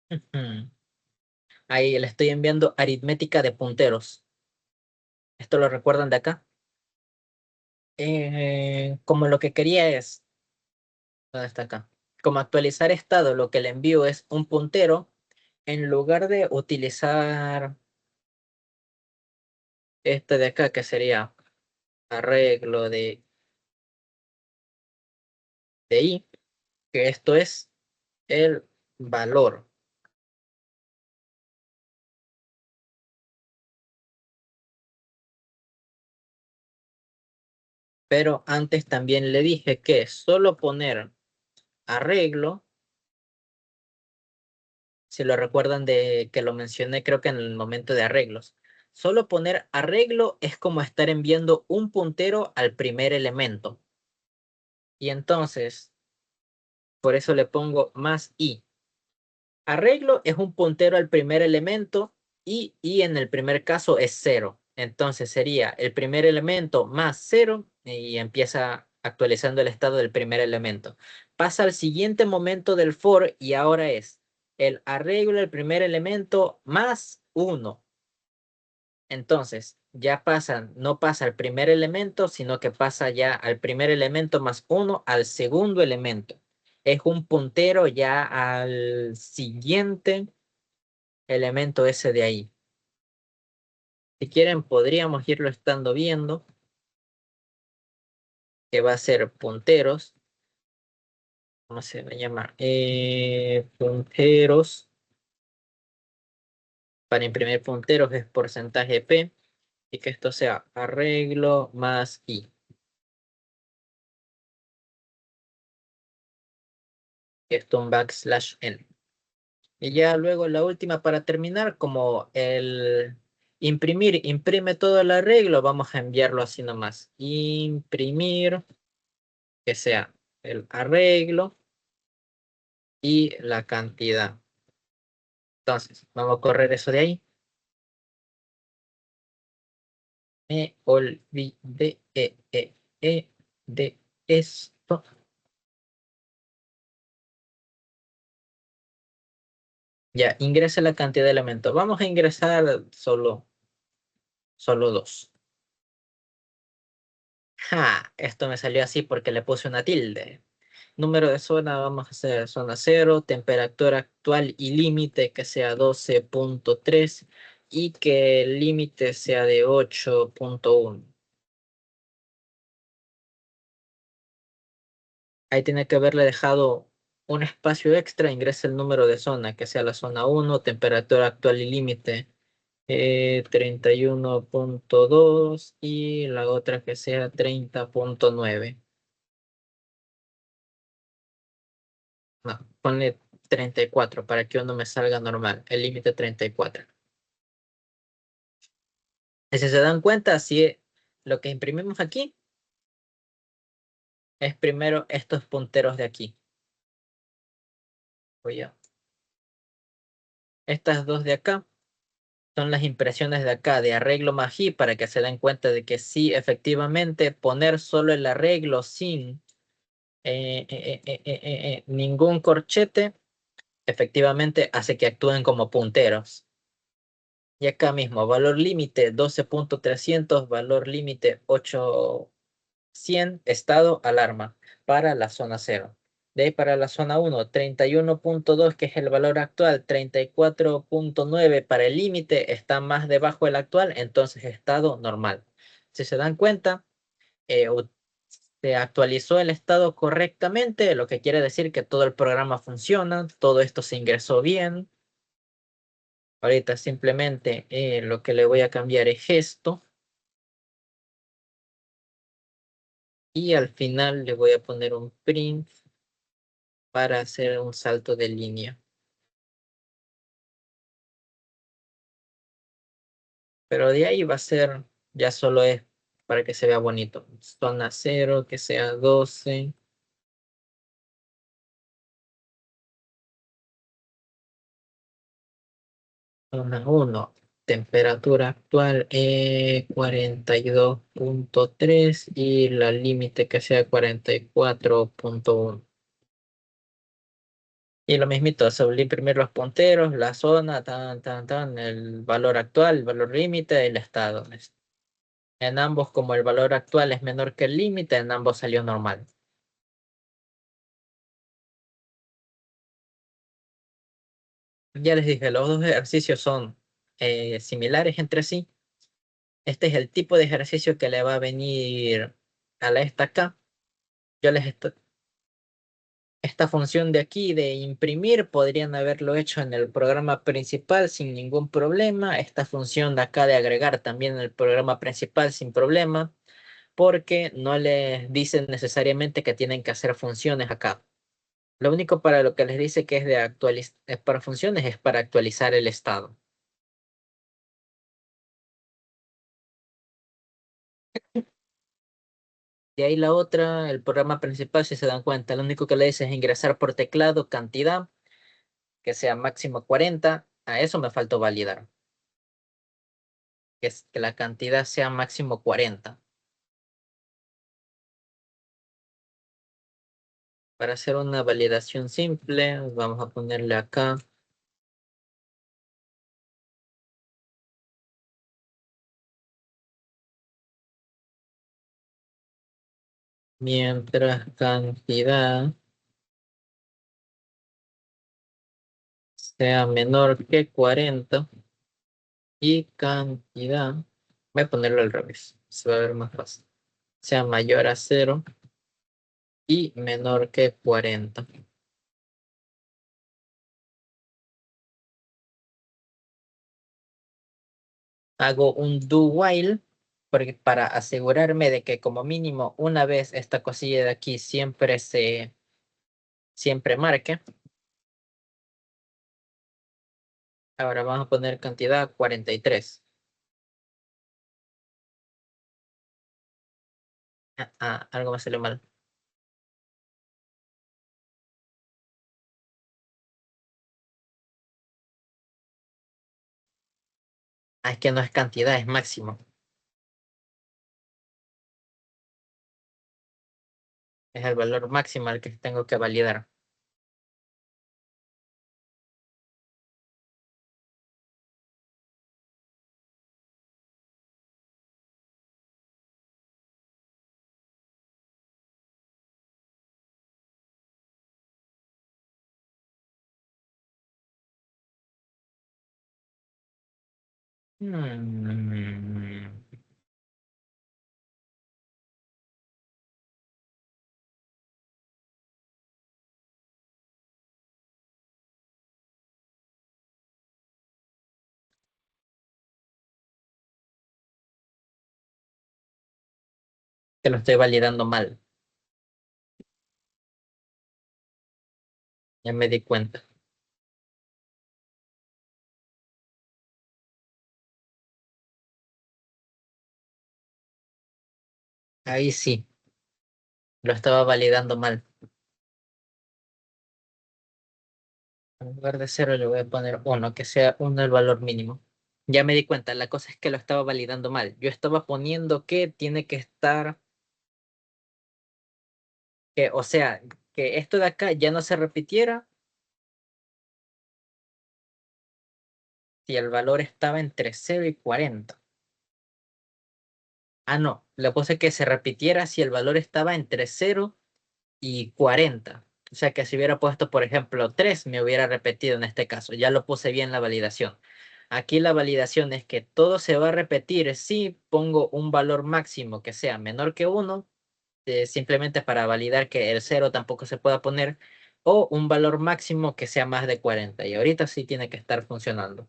Ujú. Ahí le estoy enviando aritmética de punteros. ¿Esto lo recuerdan de acá? Como lo que quería es, ¿dónde está acá? Como actualizar estado, lo que le envío es un puntero en lugar de utilizar este de acá, que sería arreglo de i, que esto es el valor. Pero antes también le dije que solo poner arreglo, si lo recuerdan de que lo mencioné creo que en el momento de arreglos, solo poner arreglo es como estar enviando un puntero al primer elemento. Y entonces, por eso le pongo más i. Arreglo es un puntero al primer elemento y en el primer caso es cero. Entonces sería el primer elemento más cero y empieza actualizando el estado del primer elemento. Pasa al siguiente momento del for y ahora es el arreglo del primer elemento más uno. Entonces ya pasa, no pasa al primer elemento, sino que pasa ya al primer elemento más uno al segundo elemento. Es un puntero ya al siguiente elemento ese de ahí. Si quieren, podríamos irlo estando viendo, que va a ser punteros. ¿Cómo se va a llamar? Punteros. Para imprimir punteros es porcentaje P y que esto sea arreglo más I. Esto un backslash N. Y ya luego la última para terminar, como el imprimir imprime todo el arreglo, vamos a enviarlo así nomás. Imprimir, que sea el arreglo y la cantidad. Entonces, vamos a correr eso de ahí. Me olvidé de esto. Ya, ingresa la cantidad de elementos. Vamos a ingresar solo dos. Ja, esto me salió así porque le puse una tilde. Número de zona, vamos a hacer zona 0, temperatura actual y límite que sea 12.3 y que el límite sea de 8.1. Ahí tiene que haberle dejado un espacio extra, ingresa el número de zona, que sea la zona 1, temperatura actual y límite 31.2 y la otra que sea 30.9. No, ponle 34 para que uno me salga normal, el límite 34. Y si se dan cuenta, si lo que imprimimos aquí es primero estos punteros de aquí. Oye, estas dos de acá son las impresiones de acá de arreglo Magi para que se den cuenta de que sí, efectivamente, poner solo el arreglo sin ningún corchete efectivamente hace que actúen como punteros. Y acá mismo, valor límite 12.300, valor límite 800, estado alarma para la zona 0. De ahí para la zona 1, 31.2, que es el valor actual, 34.9 para el límite, está más debajo del actual, entonces estado normal. Si se dan cuenta, se actualizó el estado correctamente, lo que quiere decir que todo el programa funciona, todo esto se ingresó bien. Ahorita simplemente lo que le voy a cambiar es esto y al final le voy a poner un print para hacer un salto de línea. Pero de ahí va a ser, ya solo es para que se vea bonito. Zona 0, que sea 12. Zona 1, temperatura actual 42.3 y la límite que sea 44.1. Y lo mismito, sobre imprimir los punteros, la zona, el valor actual, el valor límite, el estado. En ambos, como el valor actual es menor que el límite, en ambos salió normal. Ya les dije, los dos ejercicios son similares entre sí. Este es el tipo de ejercicio que le va a venir a la esta acá. Yo les estoy, esta función de aquí de imprimir podrían haberlo hecho en el programa principal sin ningún problema. Esta función de acá de agregar también en el programa principal sin problema, porque no les dicen necesariamente que tienen que hacer funciones acá. Lo único para lo que les dice que es de para funciones es para actualizar el estado. De ahí la otra, el programa principal, si se dan cuenta, lo único que le dice es ingresar por teclado cantidad, que sea máximo 40. A eso me faltó validar, que es que la cantidad sea máximo 40. Para hacer una validación simple, vamos a ponerle acá. Mientras cantidad sea menor que 40 y cantidad, voy a ponerlo al revés, se va a ver más fácil. Sea mayor a 0 y menor que 40. Hago un do while porque para asegurarme de que como mínimo una vez esta cosilla de aquí siempre marque. Ahora vamos a poner cantidad 43. Algo me salió mal. Es que no es cantidad, es máximo. Es el valor máximo al que tengo que validar. Mm, que lo estoy validando mal. Ya me di cuenta. Ahí sí, lo estaba validando mal. En lugar de 0 le voy a poner 1, que sea 1 el valor mínimo. Ya me di cuenta, la cosa es que lo estaba validando mal. Yo estaba poniendo que tiene que estar Que, o sea, que esto de acá ya no se repitiera si el valor estaba entre 0 y 40. Ah, no, le puse que se repitiera si el valor estaba entre 0 y 40. O sea que si hubiera puesto, por ejemplo, 3 me hubiera repetido en este caso. Ya lo puse bien la validación. Aquí la validación es que todo se va a repetir si pongo un valor máximo que sea menor que 1, simplemente para validar que el 0 tampoco se pueda poner, o un valor máximo que sea más de 40. Y ahorita sí tiene que estar funcionando.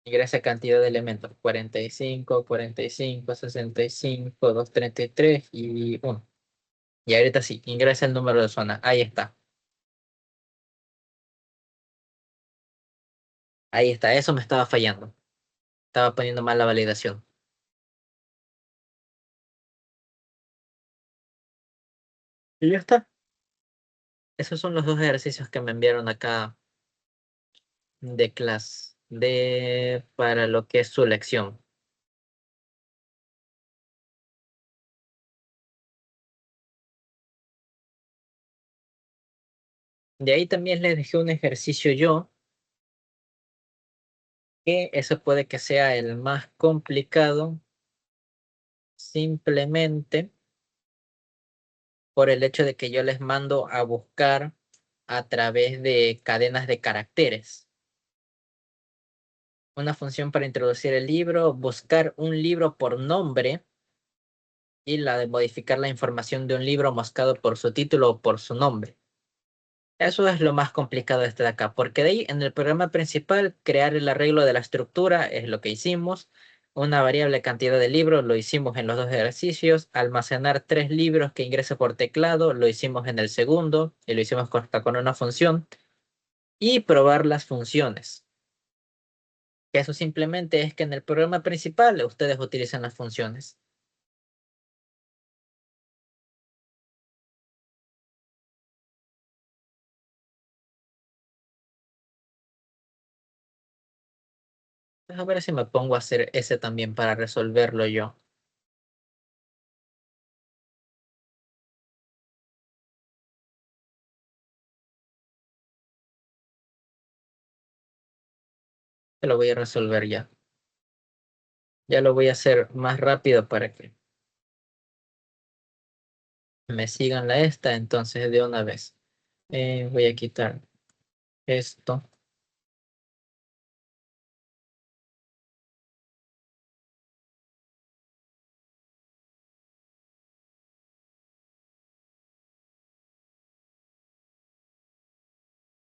Ingresa cantidad de elementos: 45, 45, 65, 233 y 1. Y ahorita sí, ingresa el número de zona. Ahí está. Ahí está. Eso me estaba fallando. Estaba poniendo mal la validación. Y ya está. Esos son los dos ejercicios que me enviaron acá de clase para lo que es su lección. De ahí también les dejé un ejercicio yo, que eso puede que sea el más complicado, simplemente por el hecho de que yo les mando a buscar a través de cadenas de caracteres. Una función para introducir el libro, buscar un libro por nombre, y la de modificar la información de un libro moscado por su título o por su nombre. Eso es lo más complicado de este de acá, porque de ahí en el programa principal, crear el arreglo de la estructura es lo que hicimos. Una variable cantidad de libros lo hicimos en los dos ejercicios. Almacenar 3 libros que ingrese por teclado lo hicimos en el segundo y lo hicimos hasta con una función. Y probar las funciones. Que eso simplemente es que en el programa principal ustedes utilizan las funciones. Pues a ver si me pongo a hacer ese también para resolverlo yo. Te lo voy a resolver ya. Ya lo voy a hacer más rápido para que me sigan la esta, entonces de una vez. Voy a quitar esto.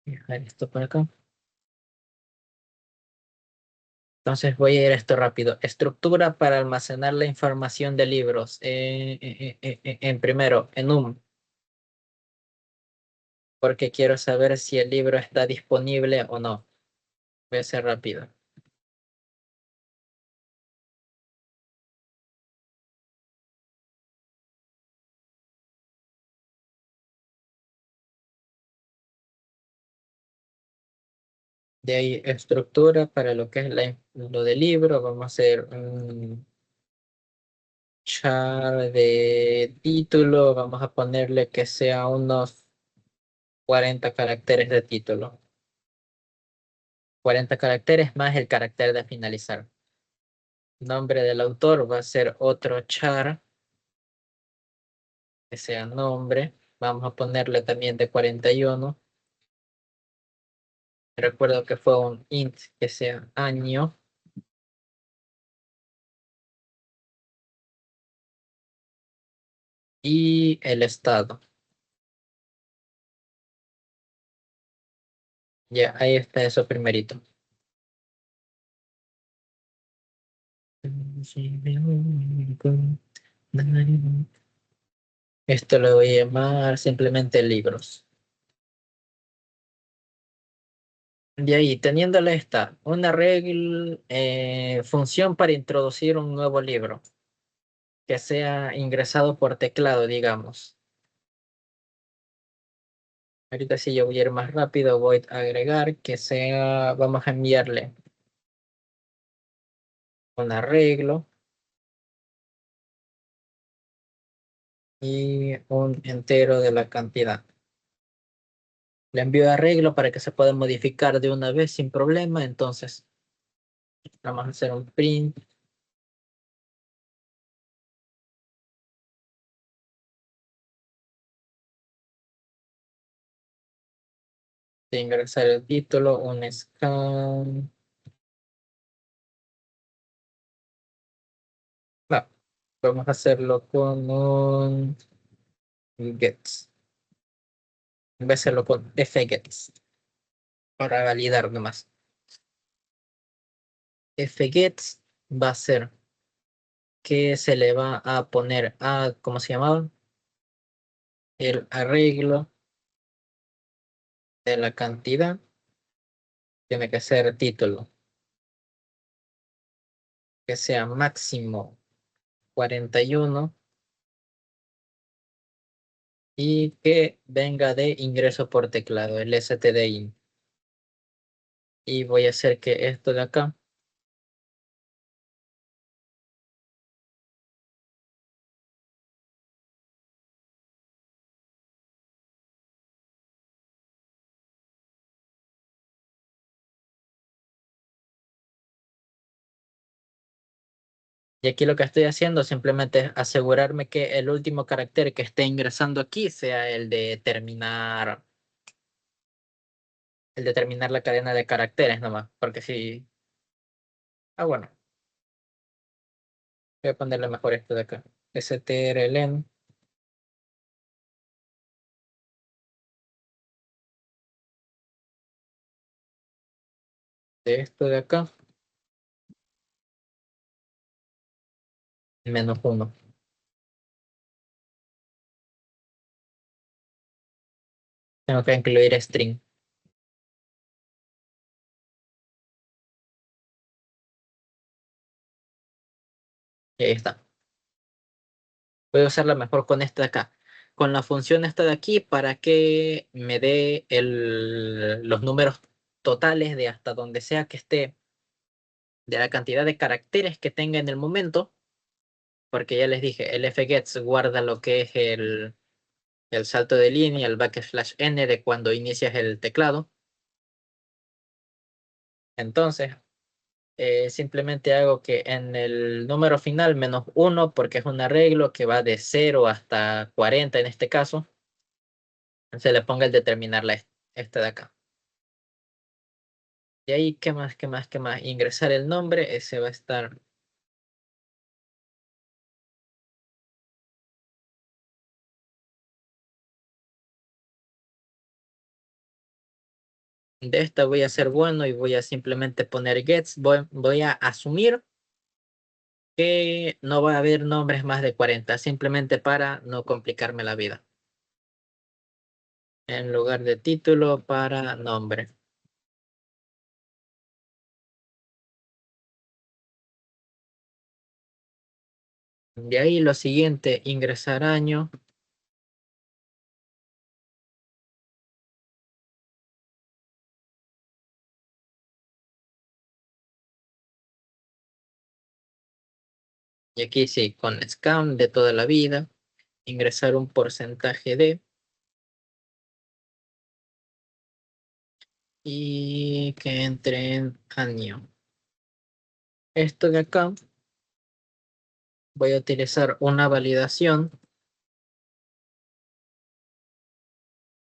Dejar esto por acá. Entonces voy a ir a esto rápido. Estructura para almacenar la información de libros. En primero, porque quiero saber si el libro está disponible o no. Voy a ser rápido. De ahí estructura para lo que es lo del libro. Vamos a hacer un char de título. Vamos a ponerle que sea unos 40 caracteres de título. 40 caracteres más el carácter de finalizar. Nombre del autor va a ser otro char que sea nombre. Vamos a ponerle también de 41. Recuerdo que fue un int que sea año. Y el estado. Ya, ahí está eso primerito. Esto lo voy a llamar simplemente libros. De ahí, teniéndole una regla, función para introducir un nuevo libro que sea ingresado por teclado, digamos. Ahorita sí yo voy a ir más rápido, voy a agregar que sea, vamos a enviarle un arreglo y un entero de la cantidad. Le envío arreglo para que se pueda modificar de una vez sin problema. Entonces, vamos a hacer un print de ingresar el título, un scan. No, vamos a hacerlo con un gets. Voy a hacerlo con fgets para validar nomás. Fgets va a ser que se le va a poner a, ¿cómo se llamaba? El arreglo de la cantidad. Tiene que ser título, que sea máximo 41 y que venga de ingreso por teclado, el stdin. Y voy a hacer que esto de acá, y aquí lo que estoy haciendo simplemente es asegurarme que el último carácter que esté ingresando aquí sea el de terminar la cadena de caracteres nomás, porque si, bueno, voy a ponerle mejor esto de acá, strlen de esto de acá, -1. Tengo que incluir string, y ahí está. Voy a usarla mejor con esta de acá. Con la función esta de aquí para que me dé los números totales de hasta donde sea que esté, de la cantidad de caracteres que tenga en el momento, porque ya les dije, el fgets guarda lo que es el salto de línea, el backslash n de cuando inicias el teclado. Entonces, simplemente hago que en el número final -1, porque es un arreglo que va de 0 hasta 40 en este caso, se le ponga el determinar esta de acá. Y ahí, ¿qué más, qué más, qué más? Ingresar el nombre, ese va a estar de esta, voy a ser bueno y voy a simplemente poner gets. Voy a asumir que no va a haber nombres más de 40 simplemente para no complicarme la vida. En lugar de título, para nombre. De ahí lo siguiente, ingresar año. Y aquí sí, con scan de toda la vida. Ingresar un porcentaje de. Y que entre en año. Esto de acá, voy a utilizar una validación.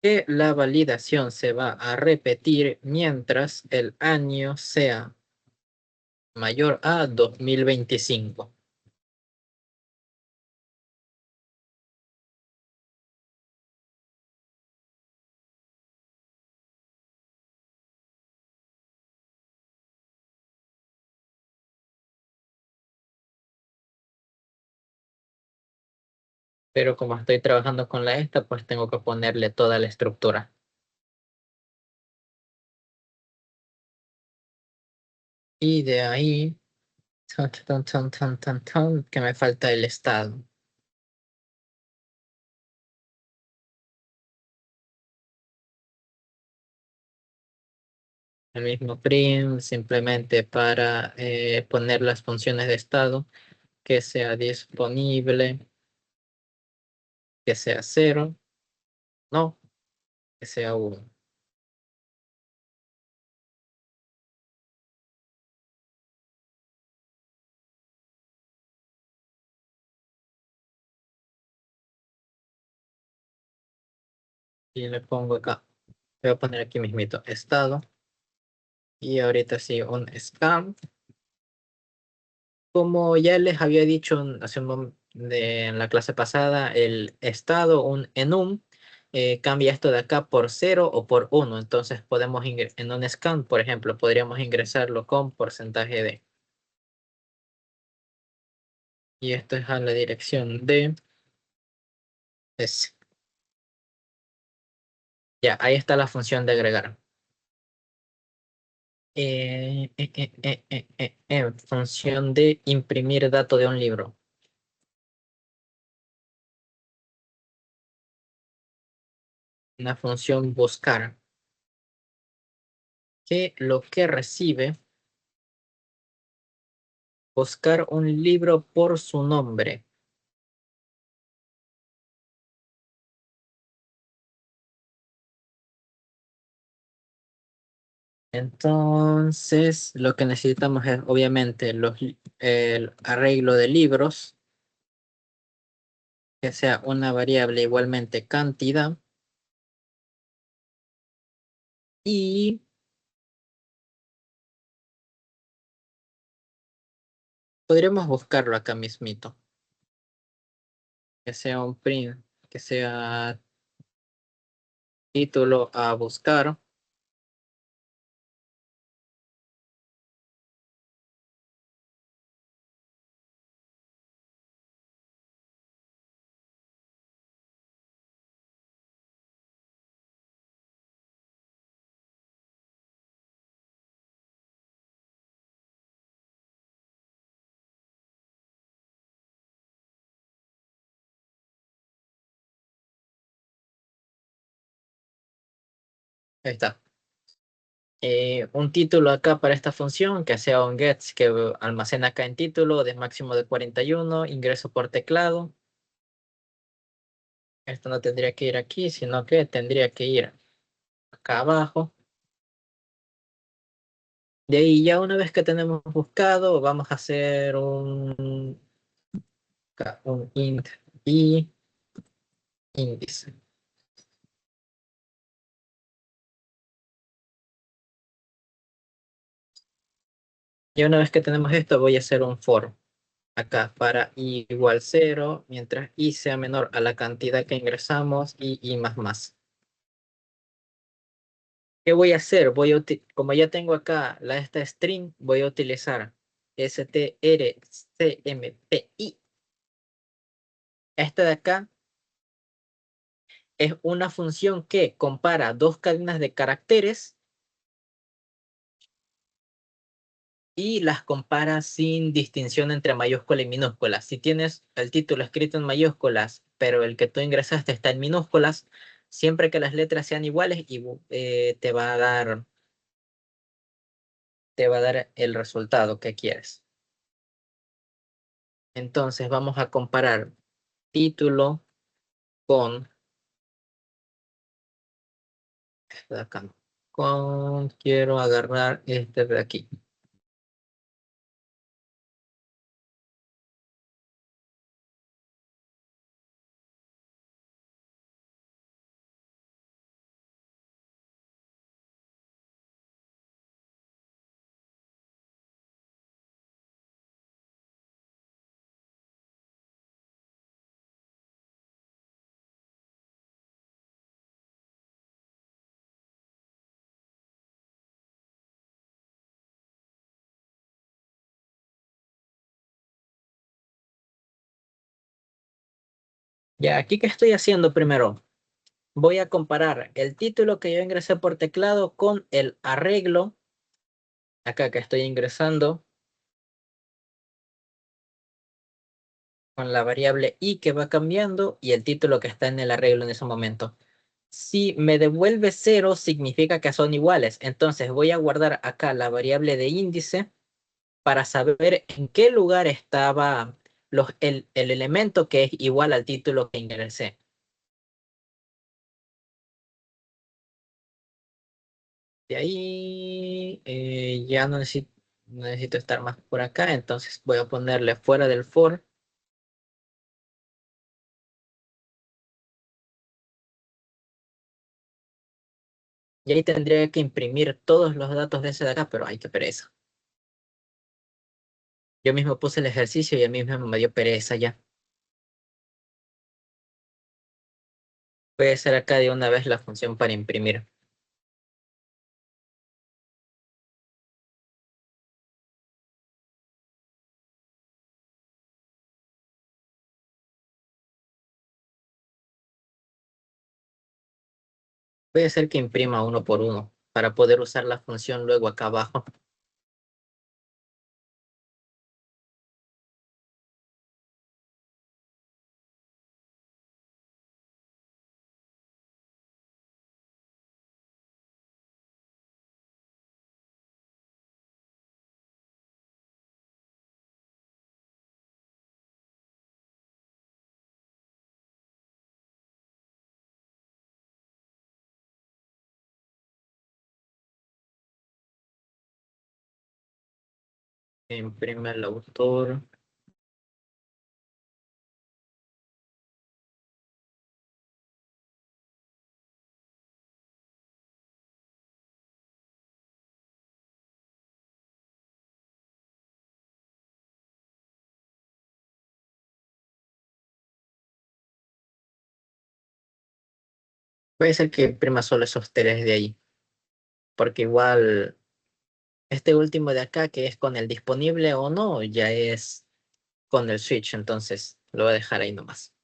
Que la validación se va a repetir mientras el año sea mayor a 2025. Pero como estoy trabajando con la esta, pues tengo que ponerle toda la estructura. Y de ahí, que me falta el estado. El mismo print, simplemente para poner las funciones de estado, que sea disponible que sea 0, no, que sea 1. Y le pongo acá, voy a poner aquí mismito, estado. Y ahorita sí, un scan. Como ya les había dicho en la clase pasada, el estado, un enum, cambia esto de acá por 0 o por 1. Entonces podemos en un scan, por ejemplo, podríamos ingresarlo con porcentaje de. Y esto es a la dirección de S. Ya, ahí está la función de agregar. Función de imprimir dato de un libro. Una función buscar, que lo que recibe, buscar un libro por su nombre. Entonces, lo que necesitamos es obviamente el arreglo de libros, que sea una variable igualmente cantidad, y podríamos buscarlo acá mismito, que sea un print, que sea título a buscar. Ahí está. Un título acá para esta función, que sea un gets, que almacena acá en título de máximo de 41, ingreso por teclado. Esto no tendría que ir aquí, sino que tendría que ir acá abajo. De ahí ya una vez que tenemos buscado, vamos a hacer un int y índice. Y una vez que tenemos esto, voy a hacer un for acá para i igual 0, mientras i sea menor a la cantidad que ingresamos y i más más. ¿Qué voy a hacer? Como ya tengo acá esta string, voy a utilizar strcmpi. Esta de acá es una función que compara dos cadenas de caracteres y las compara sin distinción entre mayúscula y minúscula. Si tienes el título escrito en mayúsculas, pero el que tú ingresaste está en minúsculas, siempre que las letras sean iguales y, te va a dar el resultado que quieres. Entonces vamos a comparar título con, este de acá, quiero agarrar este de aquí. Ya, aquí que estoy haciendo primero, voy a comparar el título que yo ingresé por teclado con el arreglo, acá que estoy ingresando, con la variable i que va cambiando y el título que está en el arreglo en ese momento. Si me devuelve 0, significa que son iguales. Entonces voy a guardar acá la variable de índice para saber en qué lugar estaba el elemento que es igual al título que ingresé. De ahí ya no necesito estar más por acá, entonces voy a ponerle fuera del for. Y ahí tendría que imprimir todos los datos de ese de acá, pero ay, qué pereza. Yo mismo puse el ejercicio y a mí mismo me dio pereza ya. Voy a hacer acá de una vez la función para imprimir. Voy a hacer que imprima uno por uno para poder usar la función luego acá abajo. Imprime el autor. Puede ser que imprima solo esos tres de ahí, porque igual este último de acá, que es con el disponible o no, ya es con el switch, entonces lo voy a dejar ahí nomás.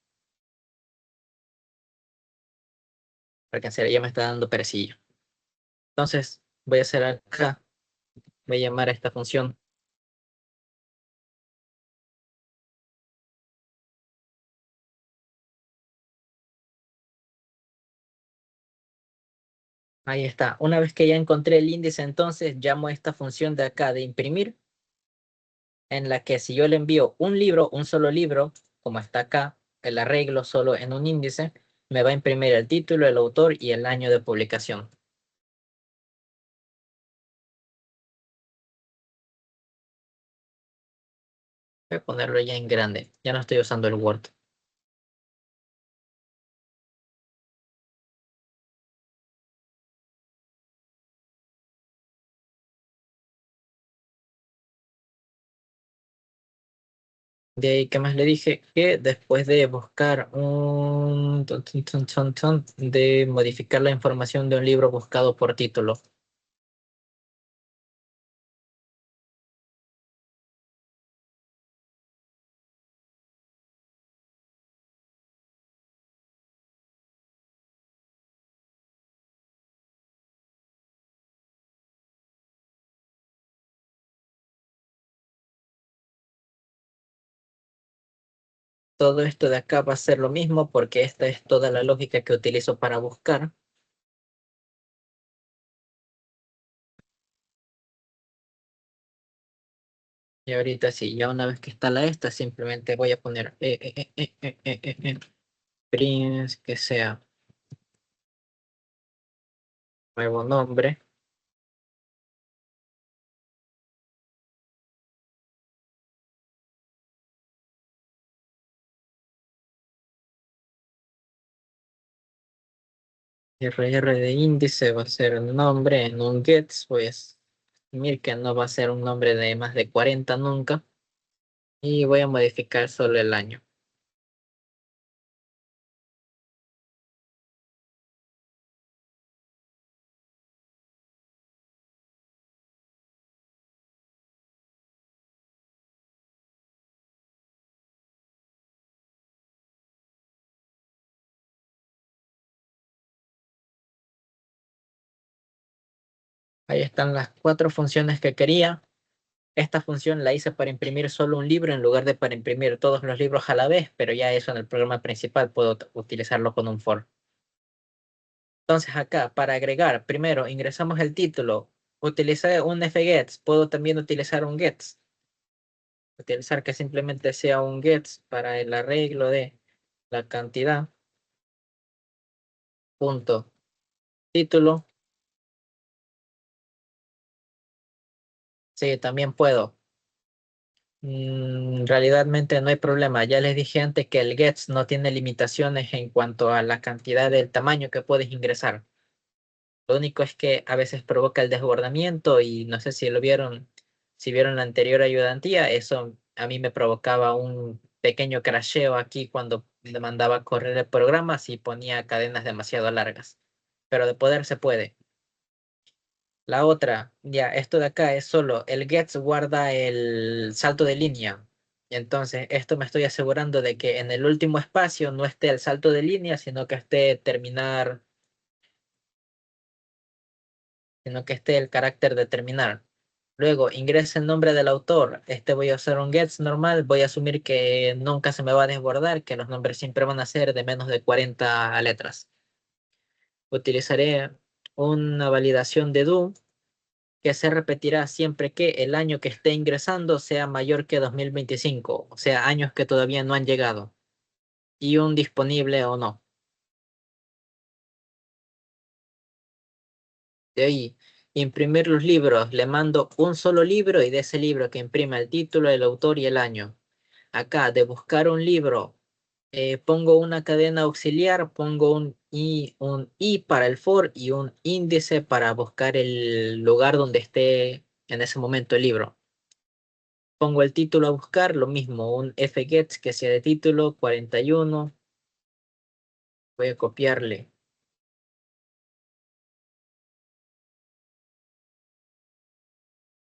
Porque en serio ya me está dando perecillo. Entonces voy a hacer acá, voy a llamar a esta función. Ahí está. Una vez que ya encontré el índice, entonces llamo a esta función de acá de imprimir, en la que si yo le envío un libro, un solo libro, como está acá, el arreglo solo en un índice, me va a imprimir el título, el autor y el año de publicación. Voy a ponerlo ya en grande. Ya no estoy usando el Word. De ahí, ¿qué más le dije? Que después de buscar de modificar la información de un libro buscado por título. Todo esto de acá va a ser lo mismo porque esta es toda la lógica que utilizo para buscar. Y ahorita sí, ya una vez que está la esta, simplemente voy a poner Prince, que sea nuevo nombre, RR de índice va a ser un nombre en un gets, voy a asumir que no va a ser un nombre de más de 40 nunca, y voy a modificar solo el año. Ahí están las cuatro funciones que quería. Esta función la hice para imprimir solo un libro en lugar de para imprimir todos los libros a la vez, pero ya eso en el programa principal puedo utilizarlo con un for. Entonces acá, para agregar, primero ingresamos el título. Utilicé un fgets, puedo también utilizar un gets. Utilizar que simplemente sea un gets para el arreglo de la cantidad. Punto. Título. Sí, también puedo. Realmente no hay problema. Ya les dije antes que el gets no tiene limitaciones en cuanto a la cantidad del tamaño que puedes ingresar. Lo único es que a veces provoca el desbordamiento y no sé si lo vieron, si vieron la anterior ayudantía, eso a mí me provocaba un pequeño crasheo aquí cuando le mandaba a correr el programa si ponía cadenas demasiado largas. Pero de poder se puede. La otra, ya, esto de acá es solo el gets guarda el salto de línea. Entonces, esto me estoy asegurando de que en el último espacio no esté el salto de línea, sino que esté el carácter de terminar. Luego, ingresa el nombre del autor. Este voy a usar un gets normal. Voy a asumir que nunca se me va a desbordar, que los nombres siempre van a ser de menos de 40 letras. Utilizaré una validación de do que se repetirá siempre que el año que esté ingresando sea mayor que 2025, o sea, años que todavía no han llegado, y un disponible o no. De ahí, imprimir los libros. Le mando un solo libro y de ese libro que imprima el título, el autor y el año. Acá, de buscar un libro, pongo una cadena auxiliar, pongo un I para el for y un índice para buscar el lugar donde esté en ese momento el libro. Pongo el título a buscar, lo mismo, un fgets que sea de título 41. Voy a copiarle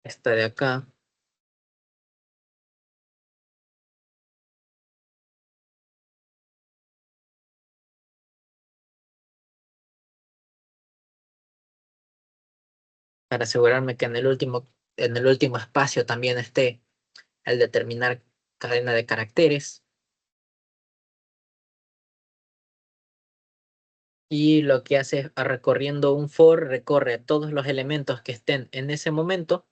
esta de acá para asegurarme que en el último espacio también esté el determinar cadena de caracteres. Y lo que hace es recorriendo un for, recorre todos los elementos que estén en ese momento.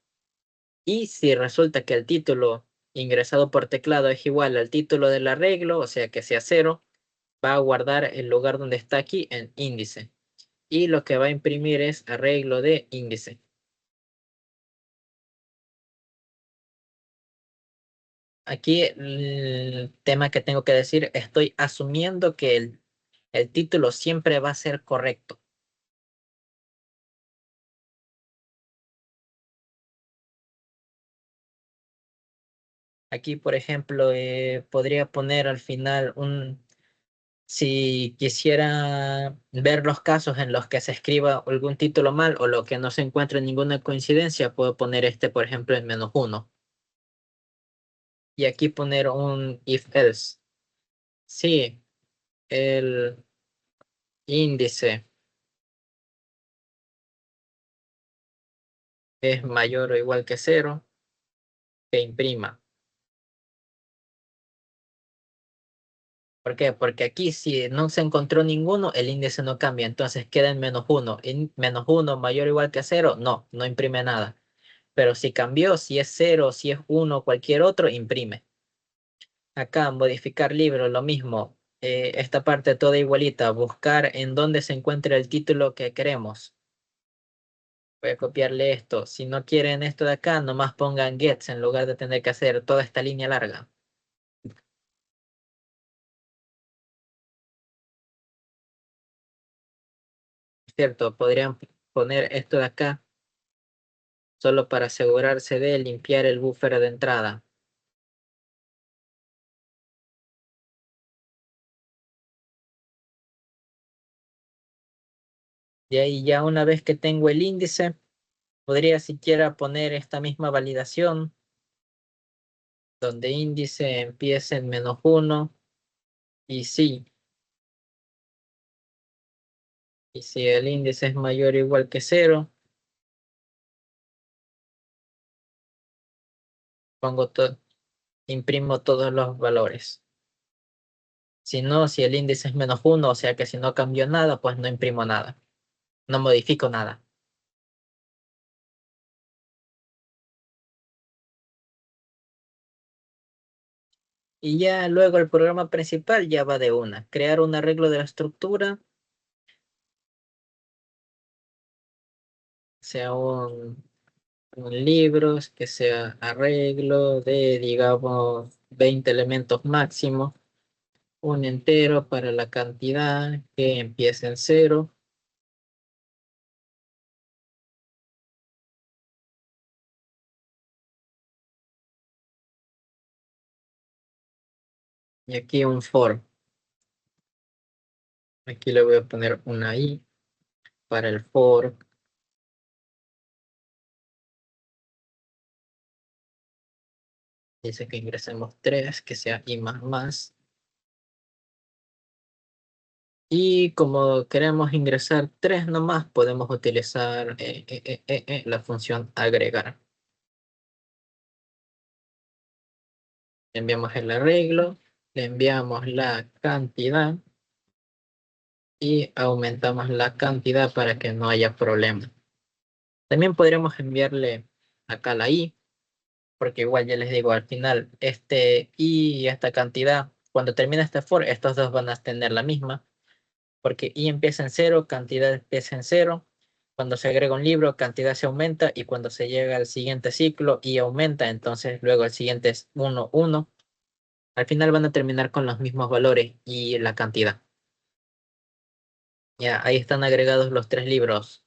Y si resulta que el título ingresado por teclado es igual al título del arreglo, o sea que sea cero, va a guardar el lugar donde está aquí en índice. Y lo que va a imprimir es arreglo de índice. Aquí el tema que tengo que decir, estoy asumiendo que el título siempre va a ser correcto. Aquí, por ejemplo, podría poner al final si quisiera ver los casos en los que se escriba algún título mal o lo que no se encuentre ninguna coincidencia, puedo poner este, por ejemplo, en -1. Y aquí poner un if else. Si el índice es mayor o igual que cero, que imprima. ¿Por qué? Porque aquí si no se encontró ninguno, el índice no cambia, entonces queda en -1. En -1 mayor o igual que cero, no imprime nada. Pero si cambió, si es cero, si es uno, o cualquier otro, imprime. Acá, modificar libro, lo mismo. Esta parte toda igualita, buscar en dónde se encuentra el título que queremos. Voy a copiarle esto. Si no quieren esto de acá, nomás pongan gets en lugar de tener que hacer toda esta línea larga. ¿Cierto? Podrían poner esto de acá solo para asegurarse de limpiar el buffer de entrada. Y ahí ya una vez que tengo el índice, podría siquiera poner esta misma validación, donde índice empiece en -1 y sí, y si el índice es mayor o igual que cero, pongo todo, imprimo todos los valores. Si no, si el índice es -1, o sea que si no cambió nada, pues no imprimo nada, no modifico nada. Y ya luego el programa principal ya va de una. Crear un arreglo de la estructura, sea libros, que sea arreglo de, digamos, 20 elementos máximo, un entero para la cantidad que empiece en cero, y aquí un for. Aquí le voy a poner una i para el for. Dice que ingresemos 3, que sea i más más. Y como queremos ingresar 3 nomás, podemos utilizar la función agregar. Le enviamos el arreglo, le enviamos la cantidad y aumentamos la cantidad para que no haya problema. También podríamos enviarle acá la i, porque igual ya les digo, al final este i y esta cantidad, cuando termina este for, estos dos van a tener la misma, porque i empieza en cero, cantidad empieza en cero. Cuando se agrega un libro, cantidad se aumenta y cuando se llega al siguiente ciclo, i aumenta, entonces luego el siguiente es 1, 1. Al final van a terminar con los mismos valores y la cantidad. Ya, ahí están agregados los 3 libros.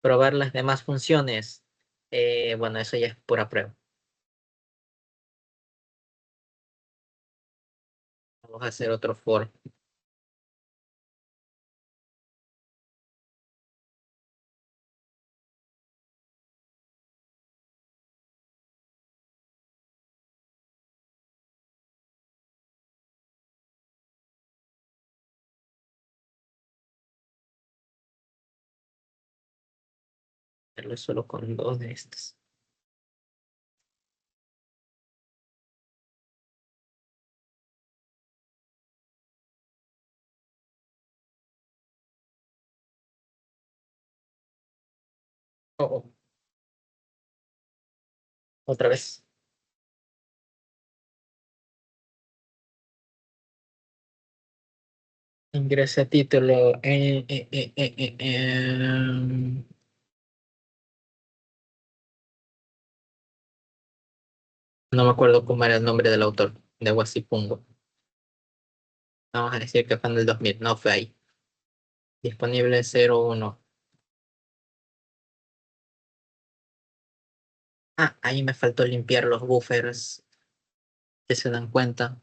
Probar las demás funciones. Bueno, eso ya es pura prueba. Vamos a hacer otro for. Hacerlo solo con 2 de estos. Oh, oh, otra vez. Ingrese título. No me acuerdo cómo era el nombre del autor de Wasipungo. Vamos a decir que fue en el 2000. No fue ahí. Disponible 01. Ah, ahí me faltó limpiar los buffers. Que se dan cuenta.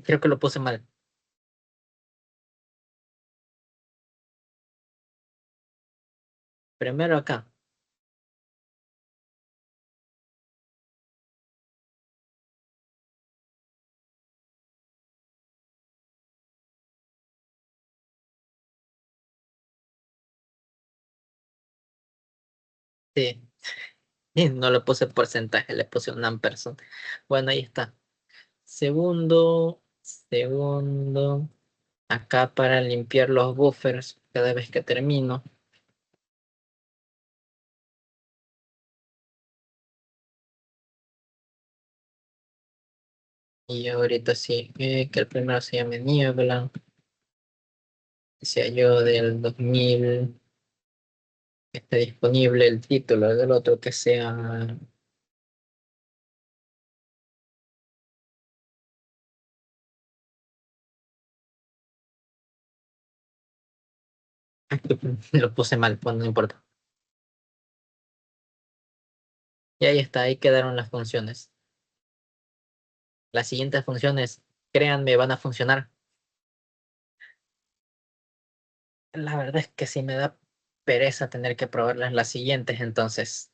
Creo que lo puse mal. Primero acá. Sí. Y no le puse porcentaje, le puse un ampersand. Bueno, ahí está. Segundo, segundo. Acá para limpiar los buffers cada vez que termino. Y ahorita sí, que el primero se llame Niebla. Sea yo del 2000, que esté disponible el título del otro que sea. Lo puse mal, bueno, no importa. Y ahí está, ahí quedaron las funciones. Las siguientes funciones, créanme, van a funcionar. La verdad es que sí me da pereza tener que probarlas las siguientes, entonces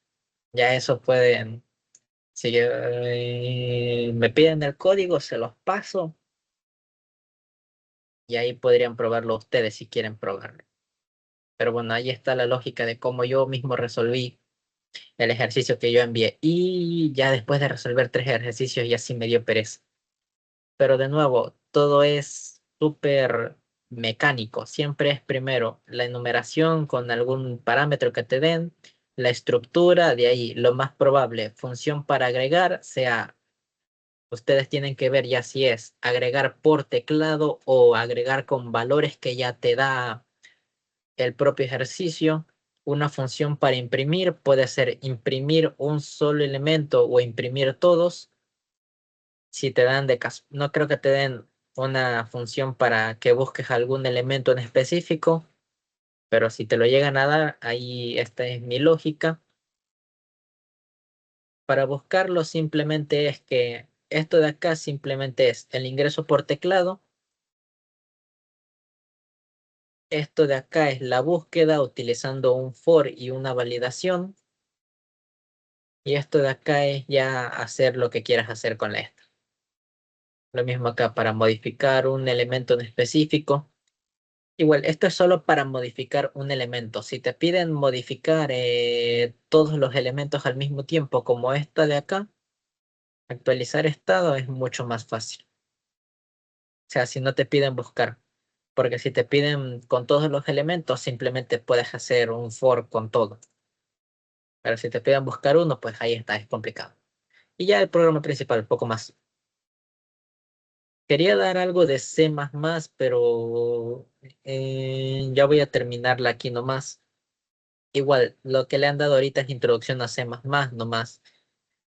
ya eso pueden, si me piden el código, se los paso y ahí podrían probarlo ustedes si quieren probarlo. Pero bueno, ahí está la lógica de cómo yo mismo resolví el ejercicio que yo envié. Y ya después de resolver 3 ejercicios ya sí me dio pereza. Pero de nuevo, todo es súper mecánico. Siempre es primero la enumeración con algún parámetro que te den, la estructura, de ahí lo más probable, función para agregar, sea, ustedes tienen que ver ya si es agregar por teclado o agregar con valores que ya te da el propio ejercicio. Una función para imprimir puede ser imprimir un solo elemento o imprimir todos. Si te dan de caso, no creo que te den una función para que busques algún elemento en específico, pero si te lo llegan a dar, ahí esta es mi lógica. Para buscarlo simplemente es que esto de acá simplemente es el ingreso por teclado. Esto de acá es la búsqueda utilizando un for y una validación. Y esto de acá es ya hacer lo que quieras hacer con esto. Lo mismo acá para modificar un elemento en específico. Igual, esto es solo para modificar un elemento. Si te piden modificar todos los elementos al mismo tiempo, como esta de acá, actualizar estado es mucho más fácil. O sea, si no te piden buscar. Porque si te piden con todos los elementos, simplemente puedes hacer un for con todo. Pero si te piden buscar uno, pues ahí está, es complicado. Y ya el programa principal, poco más. Quería dar algo de C++, pero ya voy a terminarla aquí nomás. Igual, lo que le han dado ahorita es introducción a C++ nomás.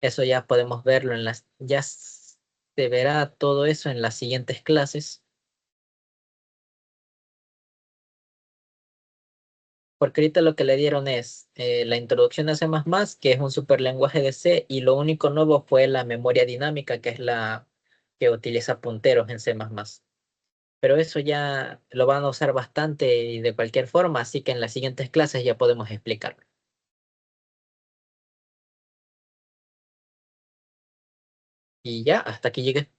Eso ya podemos verlo en las, se verá todo eso en las siguientes clases. Porque ahorita lo que le dieron es la introducción a C++, que es un superlenguaje de C, y lo único nuevo fue la memoria dinámica, que es la que utiliza punteros en C++. Pero eso ya lo van a usar bastante y de cualquier forma, así que en las siguientes clases ya podemos explicarlo. Y ya, hasta aquí llegué.